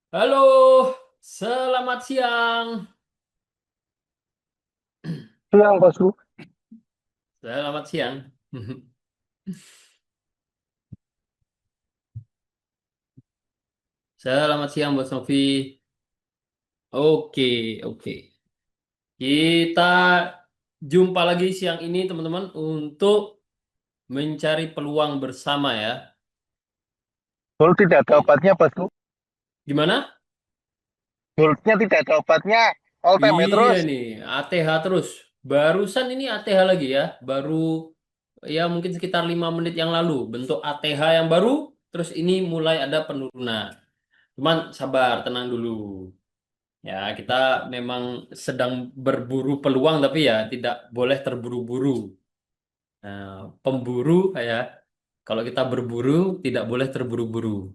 Halo, selamat siang. Siang, Bosku. Selamat siang. Selamat siang, Bos Novi. Oke, oke. Kita jumpa lagi siang ini, teman-teman, untuk mencari peluang bersama ya. Gold tidak ada Oke. obatnya, Bosku. Gimana? Goldnya tidak ada obatnya. All time high Iya terus. nih, ATH terus. Barusan ini ATH lagi ya. Baru ya mungkin sekitar 5 menit yang lalu. Bentuk ATH yang baru, terus ini mulai ada penurunan. Cuman sabar, tenang dulu. Ya, kita memang sedang berburu peluang, tapi ya tidak boleh terburu-buru. Nah, pemburu ya, kalau kita berburu tidak boleh terburu-buru.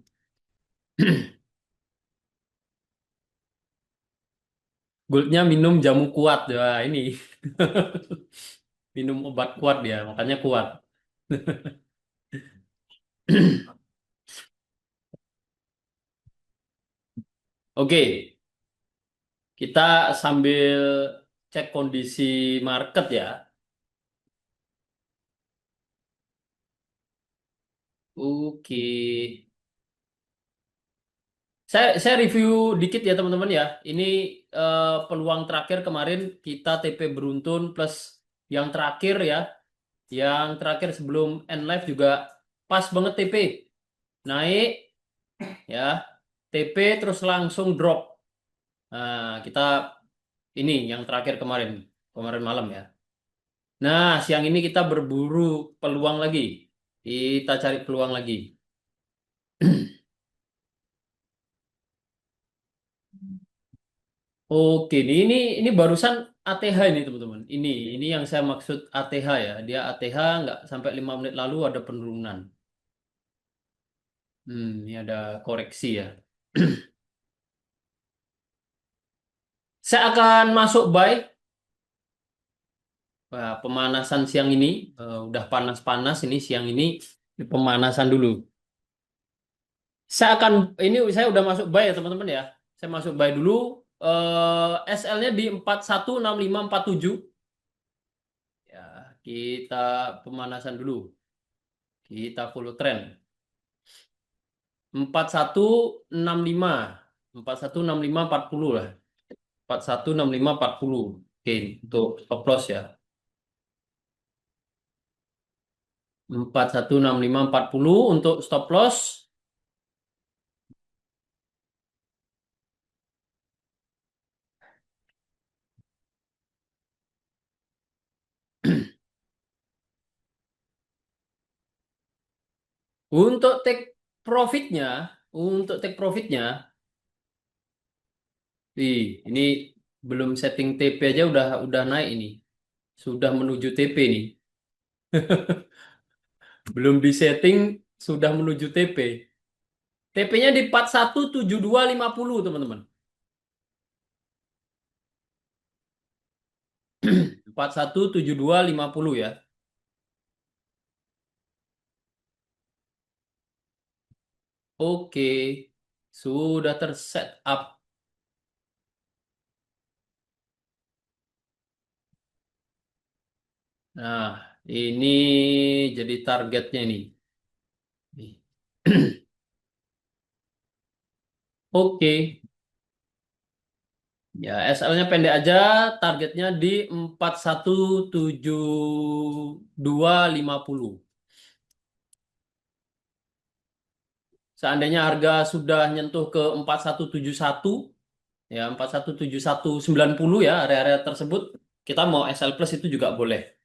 Goldnya minum jamu kuat, ya ini minum obat kuat dia, makanya kuat. Oke, kita sambil cek kondisi market ya. Oke, saya review dikit ya teman-teman ya. Ini peluang terakhir kemarin kita TP beruntun plus yang terakhir ya. Yang terakhir sebelum end live juga pas banget TP. Naik ya, TP terus langsung drop. Nah, kita ini yang terakhir kemarin, kemarin malam ya. Nah, siang ini kita berburu peluang lagi. Kita cari peluang lagi. Oke, ini barusan ATH ini teman-teman. Ini yang saya maksud ATH ya. Dia ATH nggak sampai 5 menit lalu ada penurunan. Ini ada koreksi ya. Saya akan masuk buy. Wah, pemanasan siang ini udah panas-panas ini siang ini pemanasan dulu. Saya akan ini saya udah masuk buy ya teman-teman ya. Saya masuk buy dulu. SL-nya di 416547. Ya, kita pemanasan dulu. Kita follow trend. 4165. 416540 lah. 416540. Oke, untuk stop loss ya. 416540 untuk stop loss. Untuk take profitnya, ini belum setting TP aja udah naik ini, sudah menuju TP nih, belum di setting sudah menuju TP. TP-nya di 417250 teman-teman, 417250 ya. Oke, sudah terset up. Nah, ini jadi targetnya nih. Oke. Ya, SL-nya pendek aja, targetnya di 417250. Seandainya harga sudah nyentuh ke 4171, ya 417190 ya, area-area tersebut, kita mau SL plus itu juga boleh.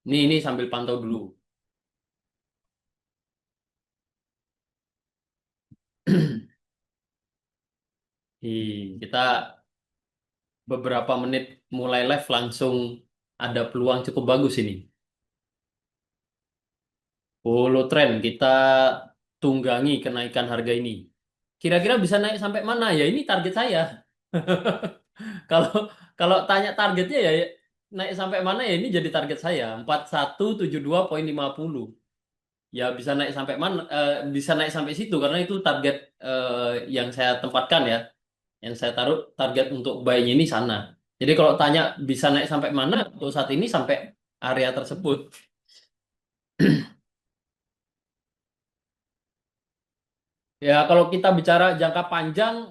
Ini sambil pantau dulu. Kita beberapa menit mulai live langsung ada peluang cukup bagus ini. Follow trend, kita tunggangi kenaikan harga ini. Kira-kira bisa naik sampai mana ya? Ini target saya. Kalau kalau tanya targetnya ya naik sampai mana ya ini jadi target saya 4172,50. ya bisa naik sampai mana, bisa naik sampai situ karena itu target yang saya tempatkan ya, yang saya taruh target untuk buy-nya ini sana. Jadi kalau tanya bisa naik sampai mana, untuk saat ini sampai area tersebut. Ya, kalau kita bicara jangka panjang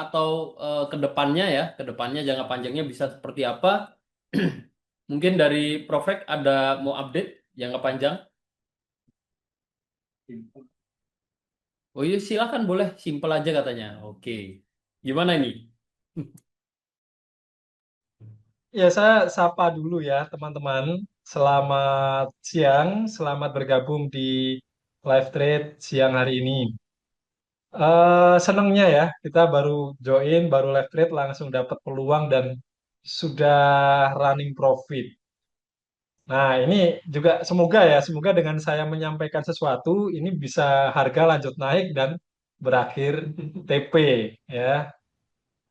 atau ke depannya ya, ke depannya jangka panjangnya bisa seperti apa? Mungkin dari Profek ada mau update jangka panjang? Oh iya, silakan boleh, simple aja katanya. Oke. Gimana ini? Ya, saya sapa dulu ya, teman-teman. Selamat siang, selamat bergabung di live trade siang hari ini. Senangnya ya, kita baru join, baru live trade, langsung dapat peluang dan sudah running profit. Nah, ini juga semoga dengan saya menyampaikan sesuatu, ini bisa harga lanjut naik dan berakhir TP ya.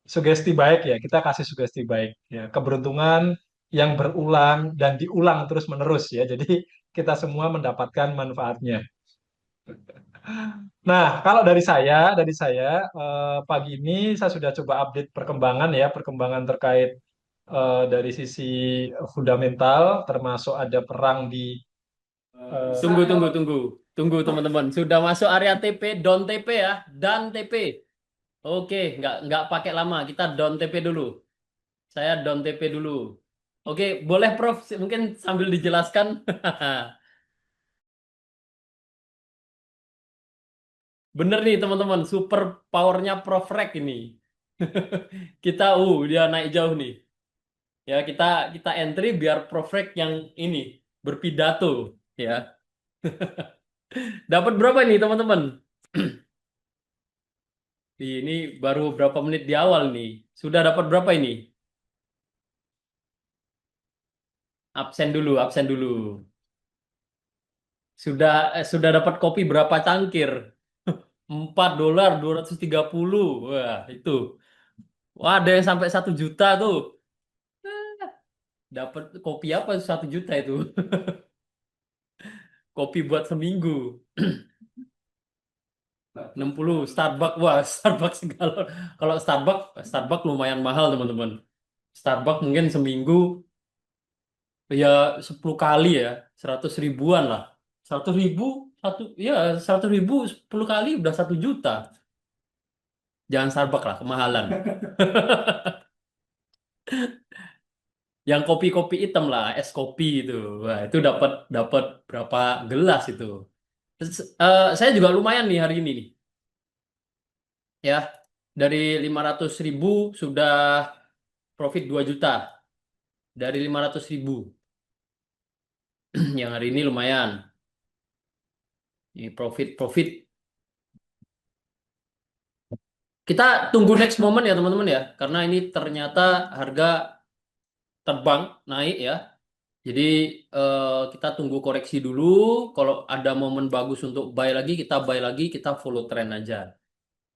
Sugesti baik ya, kita kasih sugesti baik ya. Keberuntungan yang berulang dan diulang terus-menerus ya. Jadi kita semua mendapatkan manfaatnya. Nah, kalau dari saya pagi ini saya sudah coba update perkembangan ya, perkembangan terkait dari sisi fundamental, termasuk ada perang di Tunggu, tunggu, tunggu. Tunggu teman-teman. Sudah masuk area TP, down TP ya. Dan TP. Oke, nggak pakai lama. Kita down TP dulu. Saya down TP dulu. Oke, boleh Prof. Mungkin sambil dijelaskan. Bener nih teman-teman. Super powernya Prof. Rek ini. Kita, dia naik jauh nih. Ya, kita entry biar Prof. Rek yang ini berpidato. Ya, dapat berapa nih teman-teman? Ini baru berapa menit di awal nih. Sudah dapat berapa ini? Absen dulu, absen dulu. Sudah dapat kopi berapa cangkir? $4 230. Wah, itu. Wah, ada yang sampai 1 juta tuh. Dapat kopi apa 1 juta itu? Kopi buat seminggu. 60 Starbucks. Wah, Starbucks segala. Kalau Starbucks lumayan mahal, teman-teman. Starbucks mungkin seminggu ya 10 kali ya, 100 ribuan lah. 100 ribu, ya 100 ribu 10 kali udah 1 juta. Jangan Starbucks lah, kemahalan. Yang kopi-kopi hitam lah, es kopi itu. Wah, itu dapat dapat berapa gelas itu. Saya juga lumayan nih hari ini nih. Ya, dari 500 ribu sudah profit 2 juta. Dari 500 ribu. Yang hari ini lumayan. Ini profit-profit. Kita tunggu next moment ya teman-teman ya. Karena ini ternyata harga terbang naik ya. Jadi kita tunggu koreksi dulu. Kalau ada momen bagus untuk buy lagi, kita buy lagi, kita follow trend aja.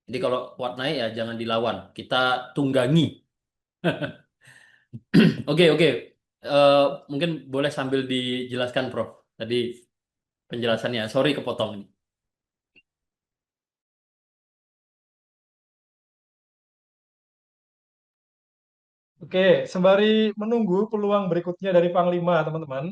Jadi kalau kuat naik ya jangan dilawan, kita tunggangi. Oke, oke. Eh, Mungkin boleh sambil dijelaskan, Prof. Tadi penjelasannya, sorry kepotong nih. Oke, sembari menunggu peluang berikutnya dari Panglima, teman-teman,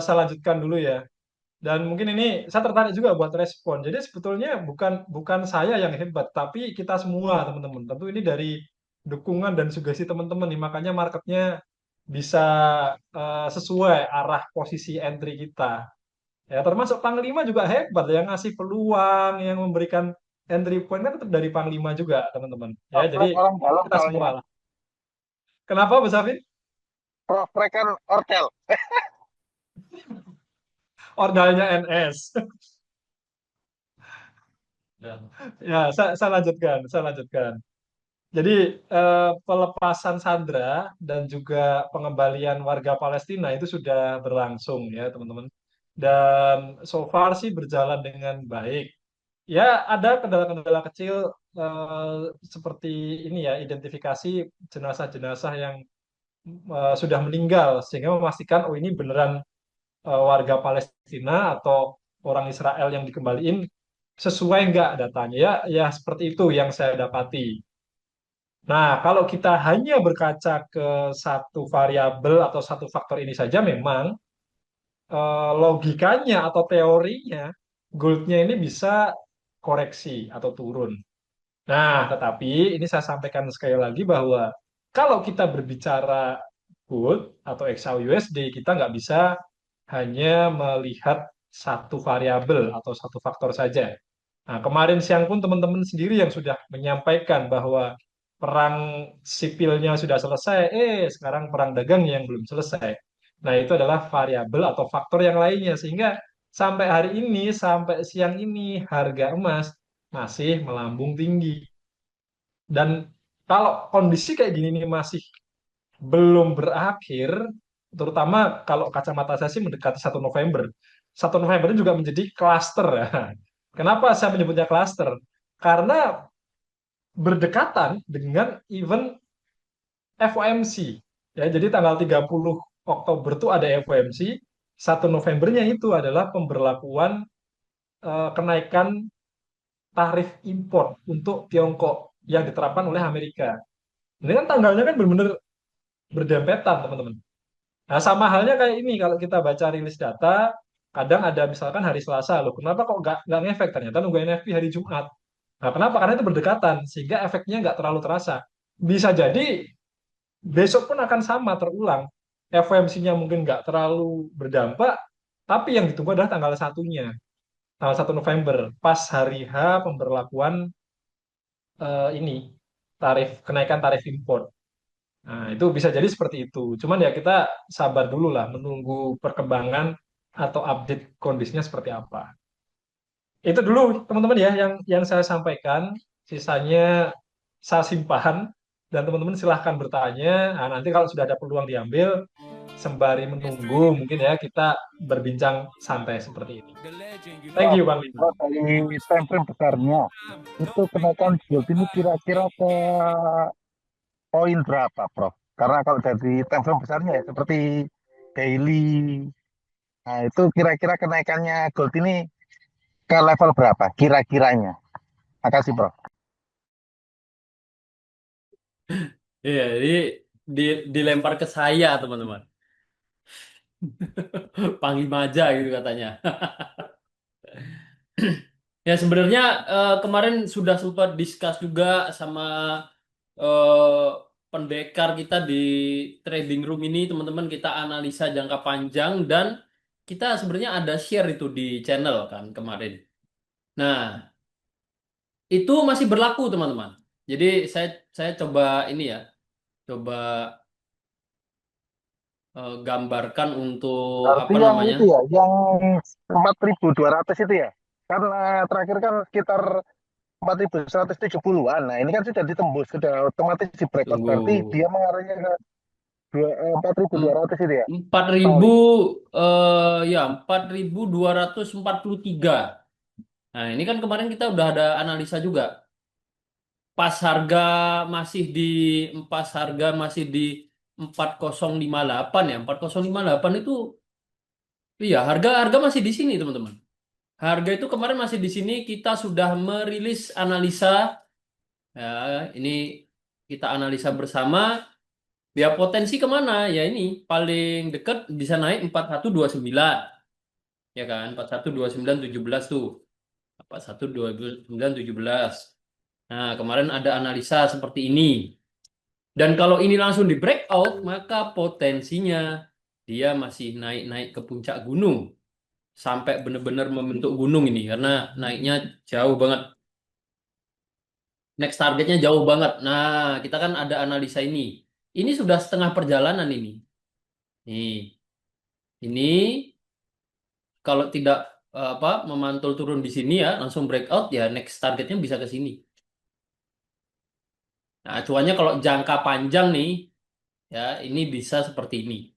saya lanjutkan dulu ya. Dan mungkin ini saya tertarik juga buat respon. Jadi sebetulnya bukan bukan saya yang hebat, tapi kita semua, teman-teman. Tentu ini dari dukungan dan sugesti teman-teman nih, makanya marketnya bisa sesuai arah posisi entry kita. Ya, termasuk Panglima juga hebat yang ngasih peluang, yang memberikan entry point kan tetap dari Panglima juga, teman-teman. Ya, jadi Prospek orang dalam kita semua soalnya. lah. Kenapa, Mas Afif? Prospek kan ortel. Ordalnya NS. Ya, saya lanjutkan, saya lanjutkan. Jadi pelepasan sandera dan juga pengembalian warga Palestina itu sudah berlangsung ya teman-teman. Dan so far sih berjalan dengan baik. Ya ada kendala-kendala kecil seperti ini ya identifikasi jenazah-jenazah yang sudah meninggal sehingga memastikan oh ini beneran warga Palestina atau orang Israel yang dikembaliin sesuai nggak datanya ya, ya seperti itu yang saya dapati. Nah, kalau kita hanya berkaca ke satu variabel atau satu faktor ini saja, memang logikanya atau teorinya goldnya ini bisa koreksi atau turun. Nah, tetapi ini saya sampaikan sekali lagi bahwa kalau kita berbicara gold atau XAUUSD, kita nggak bisa hanya melihat satu variabel atau satu faktor saja. Nah, kemarin siang pun teman-teman sendiri yang sudah menyampaikan bahwa perang sipilnya sudah selesai, sekarang perang dagang yang belum selesai. Nah, itu adalah variabel atau faktor yang lainnya, sehingga sampai hari ini, sampai siang ini, harga emas masih melambung tinggi. Dan kalau kondisi kayak gini nih masih belum berakhir, terutama kalau kacamata saya sih mendekati 1 November. 1 November ini juga menjadi klaster ya. Kenapa saya menyebutnya klaster? Karena berdekatan dengan event FOMC. Ya, jadi tanggal 30 Oktober itu ada FOMC, 1 Novembernya itu adalah pemberlakuan kenaikan tarif impor untuk Tiongkok yang diterapkan oleh Amerika. Ini kan tanggalnya kan benar-benar berdempetan, teman-teman. Nah, sama halnya kayak ini, kalau kita baca rilis data, kadang ada misalkan hari Selasa, loh, kenapa kok nggak ngefek? Ternyata nunggu NFP hari Jumat. Nah, kenapa? Karena itu berdekatan, sehingga efeknya nggak terlalu terasa. Bisa jadi besok pun akan sama, terulang. FOMC-nya mungkin nggak terlalu berdampak, tapi yang ditunggu adalah tanggal satunya, tanggal 1 November, pas hari H pemberlakuan ini, kenaikan tarif impor. Nah, itu bisa jadi seperti itu. Cuman ya kita sabar dulu lah menunggu perkembangan atau update kondisinya seperti apa. Itu dulu teman-teman ya yang saya sampaikan. Sisanya saya simpan dan teman-teman silahkan bertanya. Nah, nanti kalau sudah ada peluang diambil sembari menunggu mungkin ya kita berbincang santai seperti ini. Thank Prof, you Bang Lina. kalau dari time frame besarnya, itu kenaikan gold ini kira-kira ke poin berapa, Prof? Karena kalau dari time frame besarnya ya, seperti daily, nah itu kira-kira kenaikannya gold ini ke level berapa kira-kiranya? Makasih, Prof. Iya, jadi dilempar ke saya, teman-teman. Panggil aja gitu katanya. Ya sebenarnya kemarin sudah sempat discuss juga sama eh, pendekar kita di trading room ini, teman-teman. Kita analisa jangka panjang dan kita sebenarnya ada share itu di channel kan kemarin. Nah, itu masih berlaku, teman-teman. Jadi saya coba ini ya, coba gambarkan untuk Berarti apa yang namanya? itu ya, yang 4.200 itu ya. Karena terakhir kan sekitar 4.170-an. Nah, ini kan sudah ditembus, sudah otomatis di breakout. Berarti Tunggu. dia mengarahnya ke 4.200 itu ya. 4.000 Paling. ya 4.243. Nah, ini kan kemarin kita udah ada analisa juga. Pas harga di harga masih di 4058 ya. 4058 itu iya, harga harga masih di sini, teman-teman. Harga itu kemarin masih di sini, kita sudah merilis analisa ya, ini kita analisa bersama. Ya potensi kemana? Ya ini paling dekat bisa naik 4129 ya kan 412917 tuh 412917. Nah kemarin ada analisa seperti ini dan kalau ini langsung di breakout maka potensinya dia masih naik-naik ke puncak gunung sampai benar-benar membentuk gunung ini karena naiknya jauh banget, next targetnya jauh banget. Nah kita kan ada analisa ini sudah setengah perjalanan ini ini kalau tidak apa memantul turun di sini ya langsung breakout ya next targetnya bisa ke sini. Nah, acuannya kalau jangka panjang nih ya ini bisa seperti ini.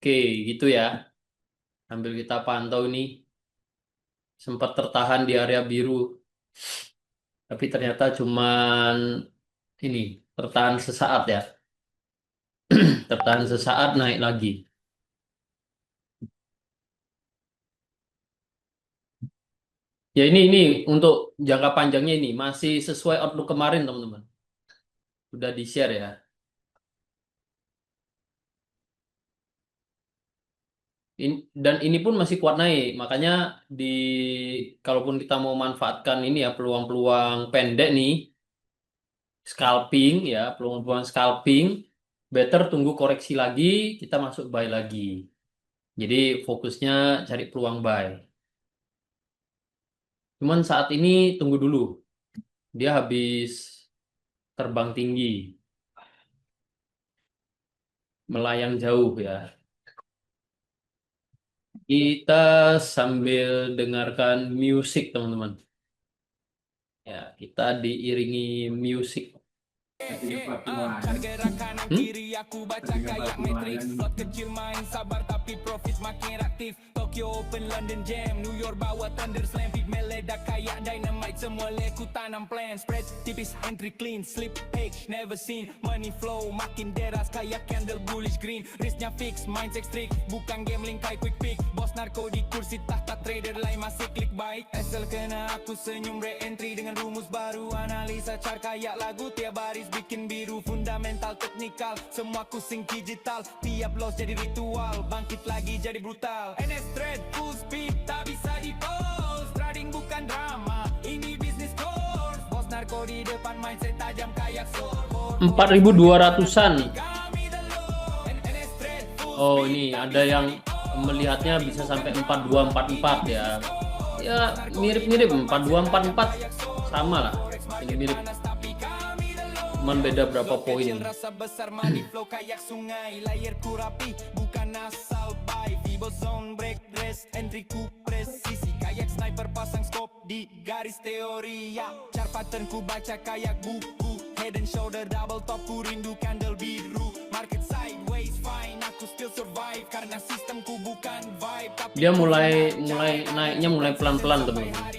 Oke, gitu ya. Sambil kita pantau ini sempat tertahan di area biru, tapi ternyata cuman ini tertahan sesaat ya. Tertahan sesaat naik lagi. Ya ini untuk jangka panjangnya ini masih sesuai outlook kemarin teman-teman. Udah di-share ya. Dan ini pun masih kuat naik. Makanya di kalaupun kita mau manfaatkan ini ya peluang-peluang pendek nih, scalping ya, peluang-peluang scalping, better tunggu koreksi lagi, kita masuk buy lagi. Jadi fokusnya cari peluang buy. Cuman saat ini tunggu dulu. Dia habis terbang tinggi, melayang jauh ya. Kita sambil dengarkan musik teman-teman. Ya, kita diiringi musik. Gerak kanan kiri aku baca kayak Matrix. Slot kecil main sabar tapi profit makin aktif. Tokyo Open, London Jam, New York bawa Thunder Slam. Big meledak kayak dynamite, semua leku tanam plan. Spread tipis, entry clean, slip H never seen. Money flow makin deras kayak candle bullish green. Risknya fix, mindset strict, bukan gambling kayak quick pick. Bos narko di kursi tahta trader lain masih klik baik. Asal kena aku senyum re-entry dengan rumus baru. Analisa chart kayak lagu tiap baris bikin biru. Fundamental teknikal, semua kusing digital. Tiap loss jadi ritual, bangkit lagi jadi brutal. NS trade full speed, tak bisa di pause. Trading bukan drama, ini bisnis course. Bos narko di depan mindset tajam kayak sword. 4.200-an. Kami the Lord. NS trade full Oh, ini ada yang melihatnya bisa sampai 4244 ya. Ya, mirip-mirip 4244 sama lah. Ini mirip. Cuman beda berapa poin. rasa besar money flow kayak sungai. Layerku rapi, bukan asal buy. Vibo zone break rest, entry ku presisi. Kayak sniper pasang scope di garis teori ya. Chart pattern ku baca kayak buku. Head and shoulder double top ku rindu candle biru. Market sideways fine, aku still survive. Karena sistemku bukan vibe. Tapi Dia mulai naiknya mulai pelan-pelan teman-teman.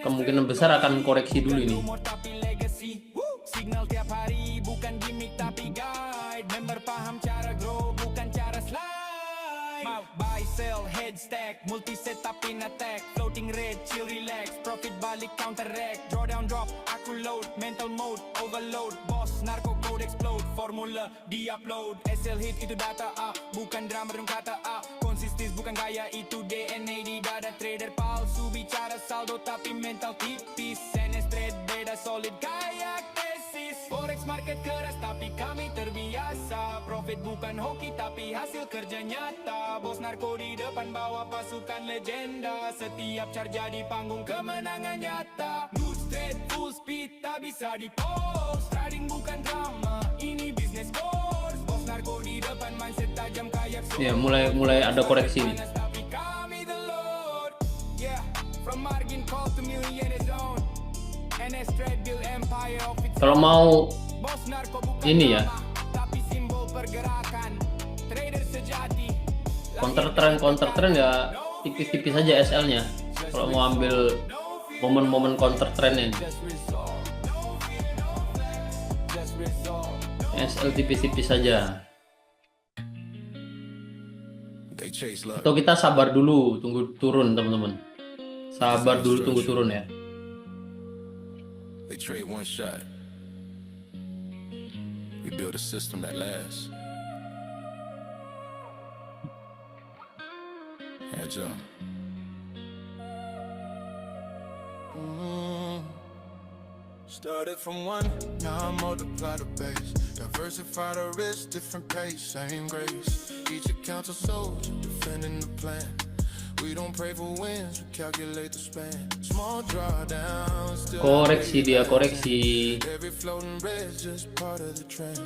Kemungkinan besar akan koreksi dulu ini. nomor tapi legacy. Signal tiap hari bukan gimmick tapi guide. Member paham cara grow bukan cara slide. Mau buy sell head stack, multi set tapi attack. Floating rate chill relax, profit balik counteract. Draw down drop, aku load, mental mode overload. Boss narco code explode, formula di upload. SL hit itu data up, bukan drama drum kata up. Konsistis bukan gaya itu DNA di dada. Trader palsu bicara saldo tapi mental tipis. NS trade beda solid kayak tesis. Forex market keras tapi kami terbiasa. Profit bukan hoki tapi hasil kerja nyata. Bos narko di depan bawa pasukan legenda. Setiap chart jadi panggung kemenangan nyata. Good trade full speed tak bisa di pause. Trading bukan drama, ini business course. Bos narko di depan mindset tajam kayak Ya, mulai ada koreksi nih. tapi kami the Lord. Yeah, from margin call to millionaire zone. NS trade build empire of its Kalau mau Bos narko bukan ini ya, drama, tapi simbol pergerakan. Trader sejati. counter trend ya tipis-tipis saja SL-nya. Kalau mau ambil momen-momen counter trend ini. SL tipis-tipis saja. They chase love. Atau kita sabar dulu, tunggu turun teman-teman. Sabar dulu, tunggu turun ya. They trade one shot. We build a system that lasts. Hands up. Started from one, now I multiply the base. Diversify the risk, different pace, same grace. Each account's a soldier, defending the plan. We don't pray for wins, we calculate the span. Small drawdowns, still Koreksi dia, koreksi. every floating red's just part of the trend.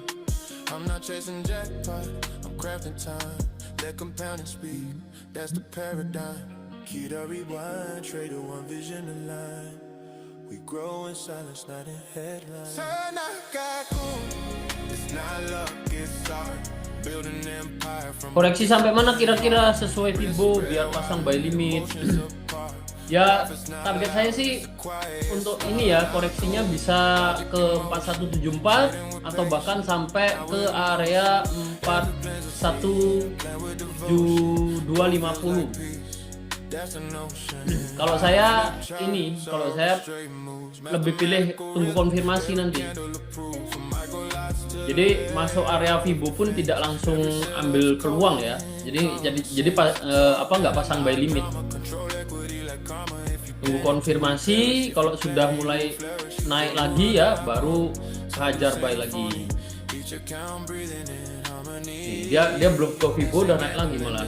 I'm not chasing jackpot, I'm crafting time. Let compounding speed, that's the paradigm. Key to rewind, trade to one vision align. We grow in silence, not in headlines. It's not luck, it's art. Build an empire from Koreksi sampai mana kira-kira sesuai Fibo biar pasang buy limit. Ya, target saya sih untuk ini ya, koreksinya bisa ke 4174 atau bahkan sampai ke area 41250. That's the notion. Kalau saya lebih pilih tunggu konfirmasi nanti. Jadi masuk area Vibo pun tidak langsung ambil peluang ya. Nggak pasang buy limit. Tunggu konfirmasi, kalau sudah mulai naik lagi ya baru hajar buy lagi. Nih, dia belum ke Vibo udah naik lagi malah.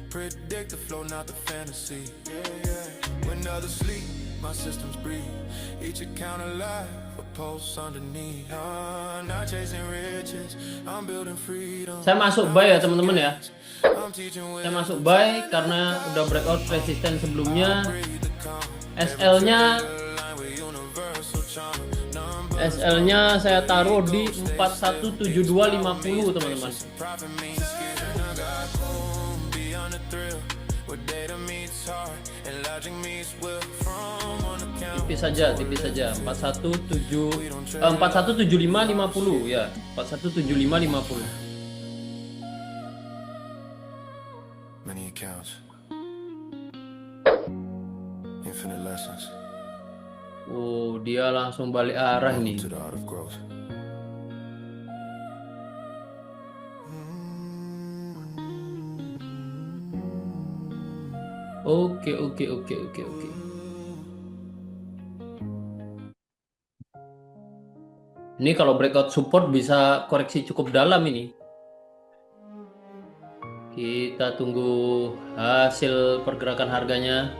Predict the flow, not the fantasy. When others sleep, my systems breathe. Each account alive, a pulse underneath. Not chasing riches, I'm building freedom. Saya masuk buy ya teman-teman ya. I'm teaching with Saya masuk buy karena udah breakout resisten sebelumnya. SL-nya saya taruh di 417250 teman-teman. Tipis saja 417550 ya, 417550. many accounts, infinite lessons Oh, dia langsung balik arah nih. to the art of growth. Oke. Ini kalau breakout support bisa koreksi cukup dalam ini. Kita tunggu hasil pergerakan harganya.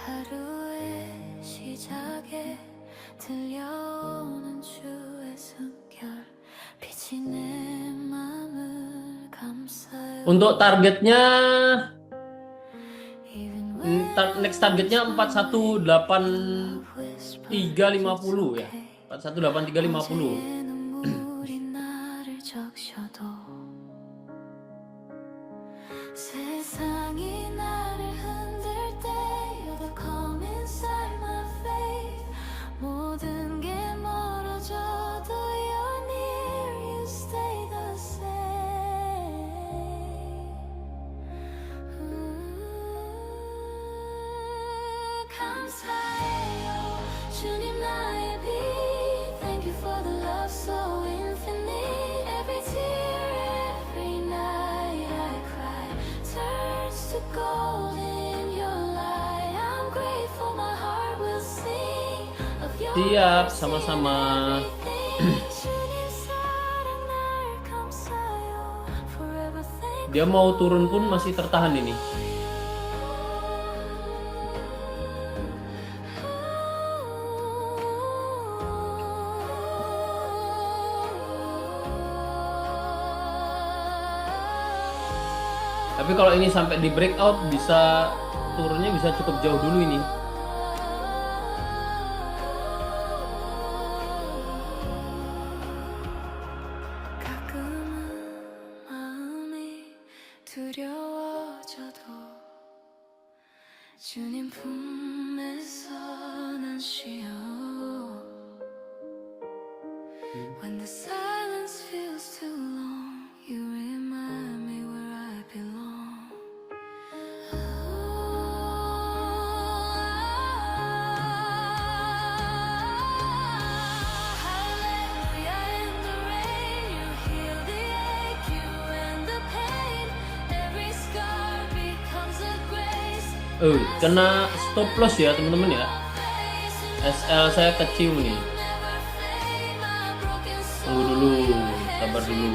하루의 시작에 들려오는 주의 숨결 빛이 내 맘을 감싸요. Untuk targetnya Even when next targetnya 418 whisper 350 ya. 418 350. 눈물이 나를 적셔도 세상이 나를 흔들 때 You're the calm inside my faith 모든 게 멀어져도 You're near You stay the same 감사해요 주님 나의 빛 Thank you for the love so infinite Every tear, every night I cry Turns to gold in your light I'm grateful my heart will sing of your Siap, sama-sama. everything 주님 사랑 날 감싸요 Forever thankful Dia mau turun pun masih tertahan ini. Tapi kalau ini sampai di breakout bisa turunnya bisa cukup jauh dulu ini. 가끔은 마음이 두려워져도 주님 품에서 난 쉬어 When the silence feels too long You remind me where I belong Hallelujah in the rain You heal the ache, you end the pain Every scar becomes a grace Kena stop loss ya teman-teman ya. SL saya kecil nih. Never fade my broken soul Tunggu dulu, sabar dulu.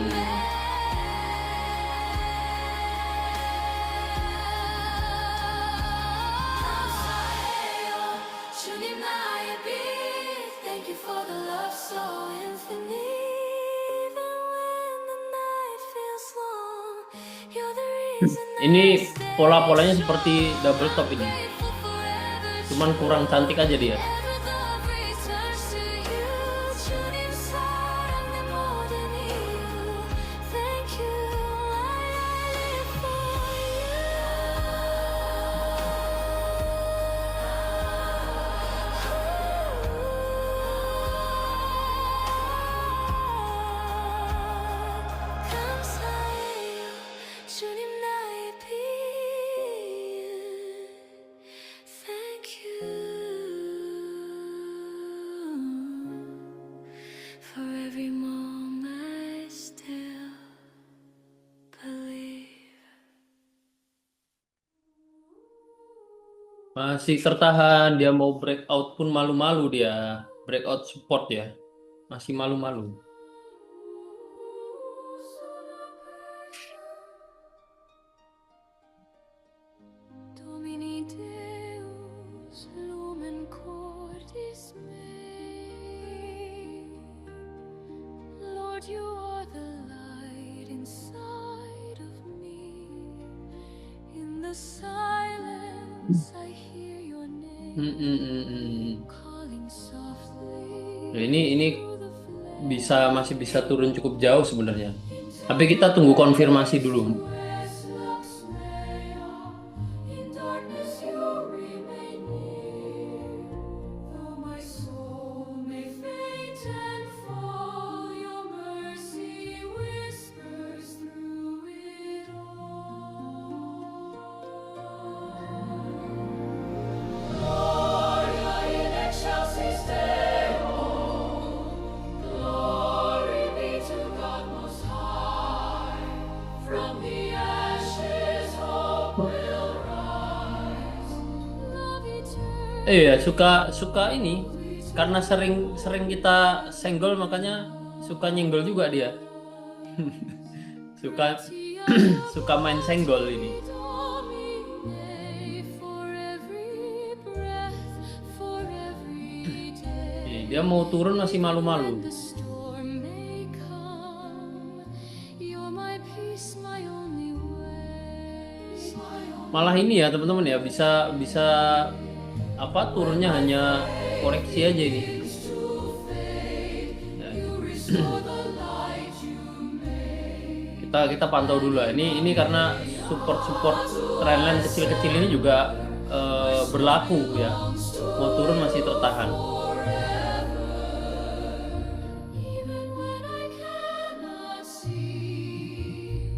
감사해요 주님 나의 빛 Thank you for the love so infinite Even when the night feels long You're the reason Ini pola-polanya seperti double top ini. grateful forever Cuman kurang cantik aja dia. Every love returns to you 주님 사랑 내 모든 이유 Thank you I live for you 감사해요 주님 나의 빛 Masih tertahan, dia mau breakout pun malu-malu dia. Breakout support ya. Masih malu-malu. Domini Deus, lumen cordis mei. Lord, you are the light inside of me. In the silence, I hear your name calling softly. Nah, ini through the flame. masih bisa turun cukup jauh sebenarnya. Tapi kita tunggu konfirmasi dulu. Restless may in darkness you remain near. Though my soul may faint and fall, your mercy whispers through it all. Gloria in excelsis Deo. Glory be to God Most High. From the ashes hope will rise. Love eternal. Iya, suka ini. Karena sering kita senggol makanya suka nyenggol juga dia. Suka suka main senggol ini. Domine for every breath, for every day. Nih, dia mau turun masih malu-malu. The storm may come. You're my peace, my only way. Malah ini ya teman-teman ya bisa apa turunnya hanya koreksi aja ini. Ya. Kita pantau dulu lah. Ini karena support trendline kecil-kecil ini juga berlaku ya. Mau turun masih tertahan. Even when I cannot see,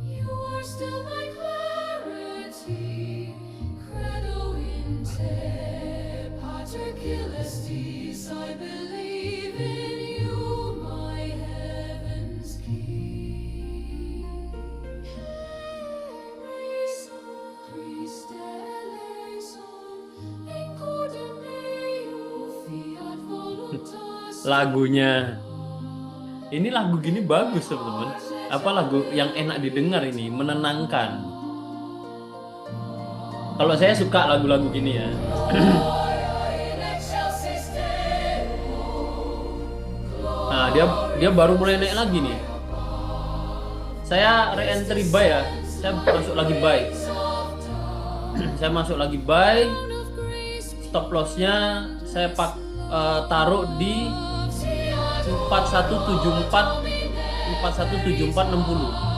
you are still my clarity. Credo in te, Pater Celestis, I believe in you, my heaven's King. Eleison, Christe eleison, in cordon meo, fiat voluntas. Lagunya. Ini lagu gini bagus teman-teman. Apa lagu yang enak didengar ini, menenangkan. Kalau saya suka lagu-lagu gini ya. Nah, dia baru mulai naik lagi nih. Saya re-entry buy ya. Saya masuk lagi buy. Saya masuk lagi buy. Stop lossnya saya taruh di 4174 417460.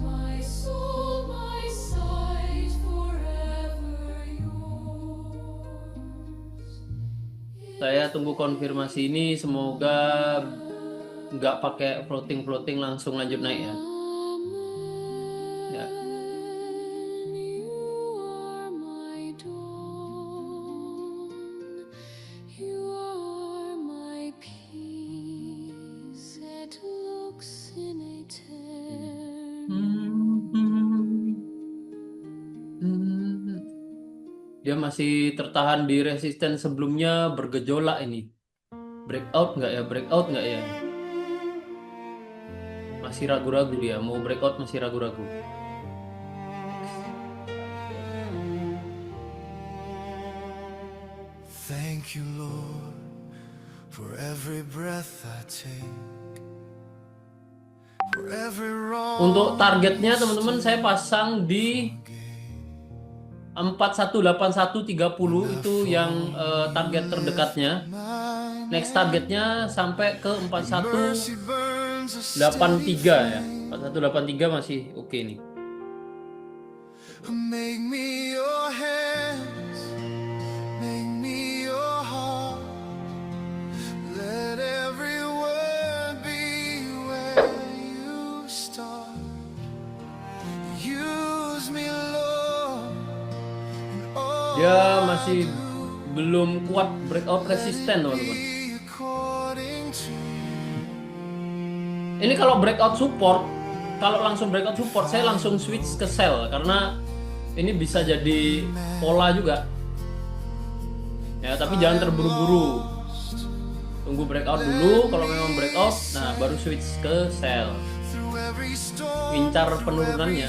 My soul, my sight, forever yours. Saya tunggu konfirmasi ini, semoga nggak pakai floating langsung lanjut naik ya. Ya. You are my dawn. You are my peace. It looks in Dia masih tertahan di resisten sebelumnya, bergejolak ini. Breakout nggak ya? Masih ragu-ragu dia, mau breakout masih ragu-ragu. Thank you, Lord, for every breath I take, for every wrong. Untuk targetnya teman-teman saya pasang di 418130 itu yang target terdekatnya. Next targetnya sampai ke 4183 ya. 4183 masih oke nih. Make me your hands, make me your heart. Let every word be where you start. Use me, Lord. Dia masih belum kuat breakout resisten teman-teman. Ini kalau breakout support, kalau langsung breakout support saya langsung switch ke sell karena ini bisa jadi pola juga. Ya, tapi jangan terburu-buru. Tunggu breakout dulu, kalau memang breakout, nah baru switch ke sell. Incar penurunannya.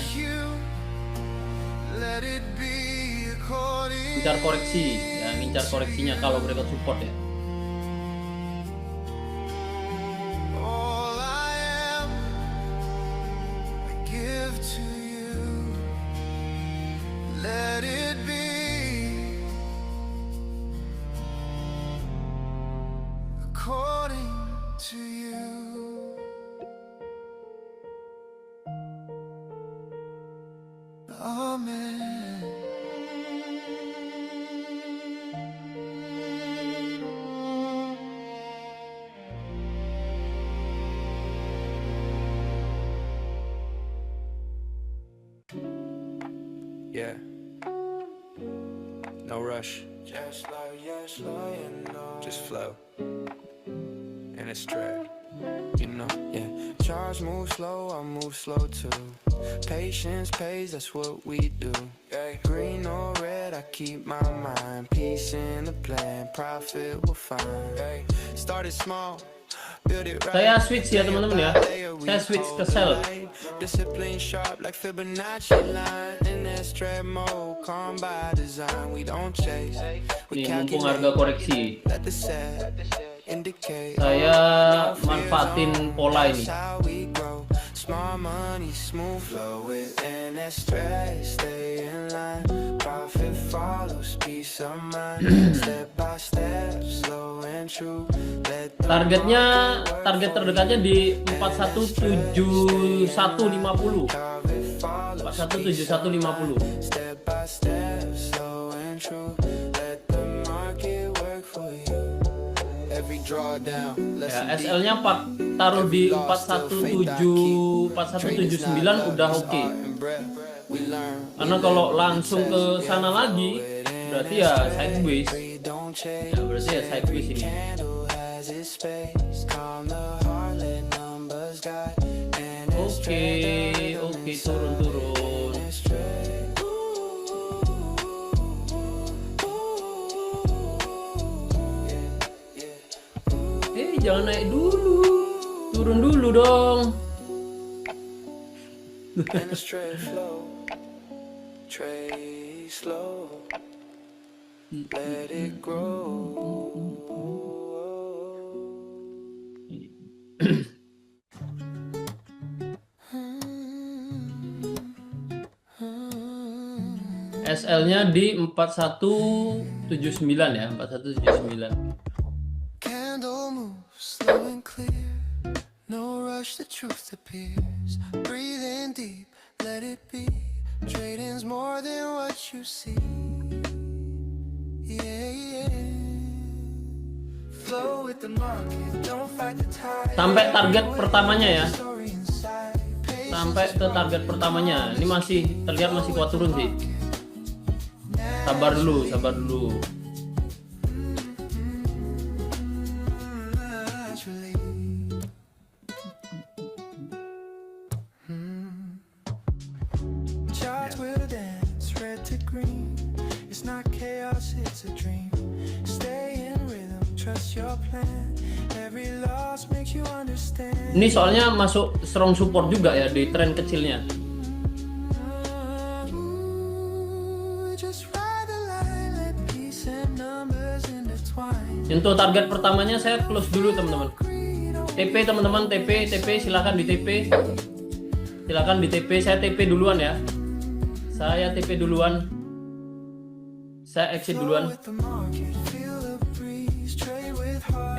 Incar koreksi, ya incar koreksinya kalau breakout support ya. All I am, I give to you. Let it be according to you. Amen. Yeah. No rush. Just flow. And it's straight. You know, yeah. Charge move slow, I move slow too. Patience pays, that's what we do. Yeah. Green or red, I keep my mind. Peace in the plan, profit will find. Yeah. Started small. Saya switch ya teman-teman ya. Saya switch ke sell. Discipline sharp like Fibonacci line. In that straight mode, calm by design. We don't chase. Nih mumpung harga koreksi. Saya manfaatin pola ini. Small money, smooth flow within that stress. Stay in line. Profit follows peace of mind. Step by step, slow and true. Target terdekatnya di 417150. 417150. Step by step, slow and true. Let the market work for you. Every drawdown. Ya, SL-nya taruh di 4179 udah oke. Karena kalau langsung ke sana lagi berarti ya sideways. Ya, berarti ya sideways ini. Oke, turun. Jangan naik dulu, turun dulu dong. Let it grow. SL-nya di 4179 ya, 4179. Candle moves slow and clear. No rush, the truth appears. Breathe in deep, let it be. Trading's more than what you see. Yeah. Flow with the market, don't fight the tide. Sampai target pertamanya ya. Sampai ke target pertamanya. Ini masih terlihat masih kuat turun sih. Sabar dulu. Charts will dance, red to green. It's not chaos, it's a dream. Stay in rhythm, trust your plan. Every loss makes you understand. Ini soalnya masuk strong support juga ya di tren kecilnya. Untuk target pertamanya saya close dulu teman-teman. TP teman-teman, TP silakan di TP. Silakan di TP, saya TP duluan ya. Saya TP duluan. Saya exit duluan.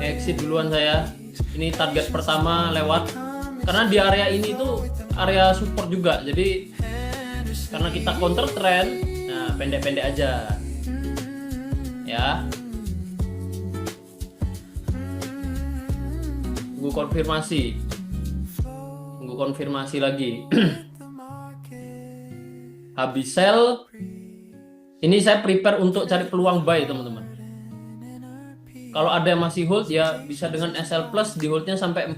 Exit duluan saya. Ini target pertama lewat. Karena di area ini tuh area support juga. Jadi karena kita counter trend, nah pendek-pendek aja. Ya. Tunggu konfirmasi lagi. Habis sell, ini saya prepare untuk cari peluang buy teman-teman. Kalau ada yang masih hold ya bisa dengan SL plus di holdnya sampai 41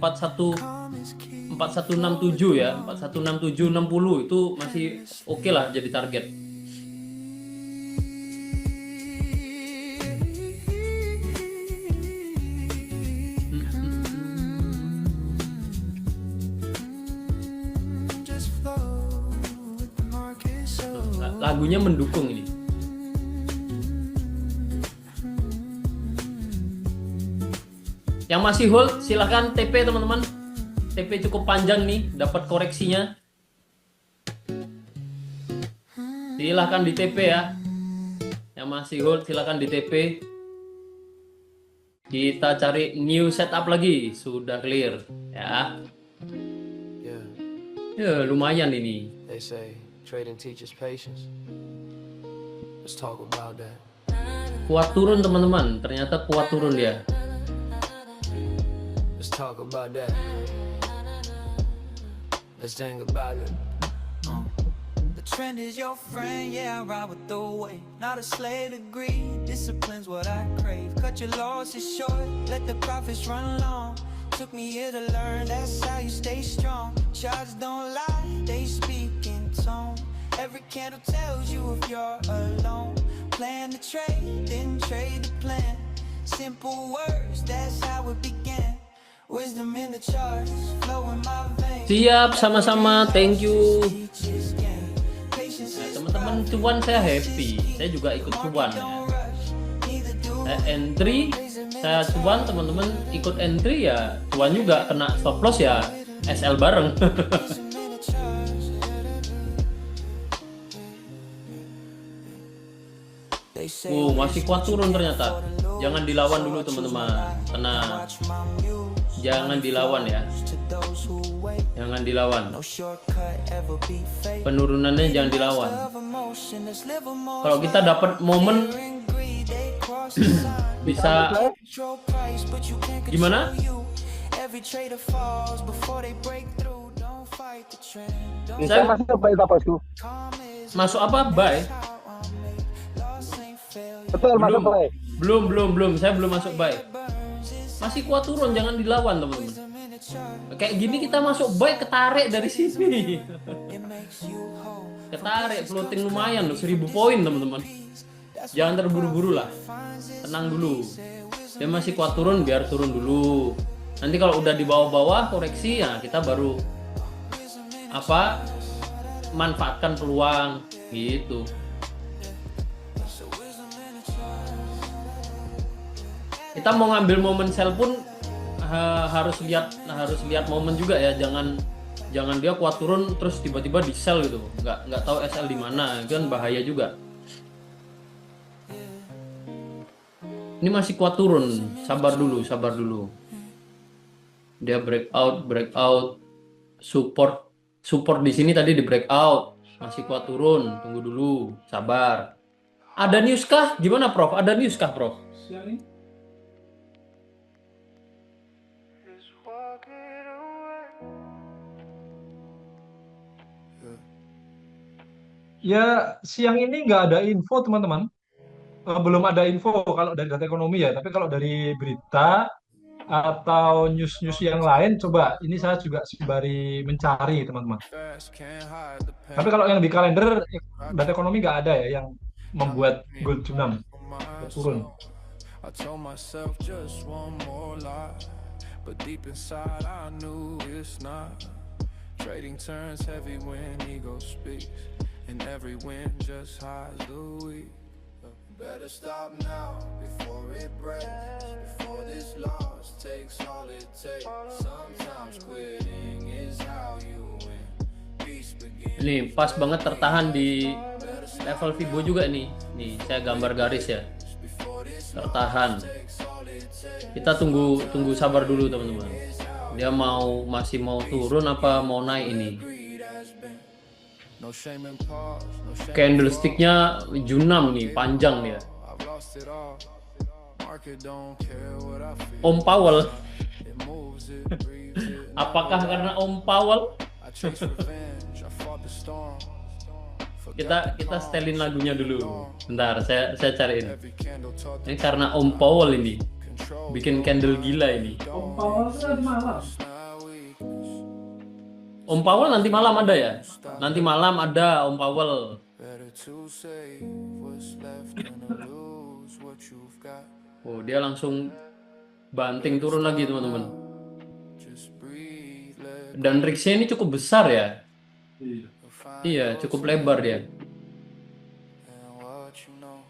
4167 ya, 416760 itu masih oke lah jadi target. Just flow with the market, so Lagunya mendukung ini. Yang masih hold silahkan TP teman-teman. TP cukup panjang nih, dapat koreksinya. Silahkan di TP ya. Yang masih hold silahkan di TP. Kita cari new setup lagi. Sudah clear ya. Yeah, Ya lumayan ini. they say trading teaches patience. Let's talk about that. Kuat turun teman-teman. Ternyata kuat turun dia. Let's talk about that. Let's think about it. The trend is your friend, yeah, I ride with the wave. Not a slave to greed, discipline's what I crave. Cut your losses short, let the profits run long. Took me here to learn, that's how you stay strong. Shots don't lie, they speak in tone. Every candle tells you if you're alone. Plan the trade, then trade the plan. Simple words, that's how it began. Wisdom in the charts, flow in my veins. Siap sama-sama, thank you. Teaches gain. Patience is Teman-teman cuan saya happy, saya juga ikut cuan ya. don't rush, neither do Saya entry, saya cuan, teman-teman ikut entry ya cuan juga, kena stop loss ya SL bareng. wisdom in the charts. They say Masih kuat turun ternyata. Jangan dilawan dulu teman-teman, tenang. watch my muse Jangan dilawan ya, to those who wait. jangan dilawan. No shortcut ever be fake. Penurunannya jangan dilawan. Love emotion, let's live a more Kalau kita dapat momen and greed, they cross the line. bisa Control price, but you can't control gimana? you. Every trader falls before they break through. Don't fight the trend. Don't Bisa masuk baik apa bosku? calm is Masuk apa? Buy? how I'm made. Loss ain't failure. Betul masuk baik. Belum. Saya belum masuk buy. Masih kuat turun, jangan dilawan teman-teman. Kayak gini kita masuk buy, ketarik dari sini. It makes you whole. Ketarik floating lumayan loh, 1000 poin teman-teman. Jangan terburu-buru lah, tenang dulu. Dia masih kuat turun, biar turun dulu. Nanti kalau udah di bawah-bawah koreksi, ya kita baru manfaatkan peluang gitu. Kita mau ngambil momen sell pun harus lihat momen juga ya, jangan dia kuat turun terus tiba-tiba di sell gitu, nggak tahu SL di mana, itu kan bahaya juga. Ini masih kuat turun, sabar dulu. Dia breakout, support di sini tadi di breakout, masih kuat turun, tunggu dulu, sabar. Ada news kah? Gimana Prof? Ada news kah Prof? Ya, siang ini nggak ada info, teman-teman. Belum ada info kalau dari data ekonomi ya, tapi kalau dari berita atau news-news yang lain, coba ini saya juga sembari mencari, teman-teman. fast, can't hide the pain. Tapi kalau yang di kalender, data ekonomi nggak ada ya yang membuat gold junam turun. I told myself just one more lie, but deep inside I knew it's not. Trading turns heavy when ego speaks, and every win just hides the weak. Better stop now before it breaks, before this loss takes all it takes. Sometimes quitting is how you win. Peace begins. Ini pas banget tertahan di level Fibo juga nih. Nih saya gambar garis ya. Tertahan. Kita tunggu sabar dulu teman-teman. Dia masih mau turun apa mau naik ini? No shame in pause, no shame. Candlesticknya Junam nih, panjang nih ya. I've lost it all. Market don't care what I feel. Om Powell. It moves it, breathes it. Apakah karena Om Powell? I chase revenge, I fought the storm. Kita setelin lagunya dulu. Bentar, saya cariin. Every candle taught Ini karena Om Powell ini control. bikin candle gila ini. Om Powell kan malam. Not weakness. Om Powell nanti malam ada ya? Nanti malam ada Om Powell. Better to save what's left than to lose what you've got. Oh, dia langsung banting turun lagi teman-teman. Just breathe, let Dan rigsnya ini cukup besar ya. find Iya, cukup lebar dia. and what you know.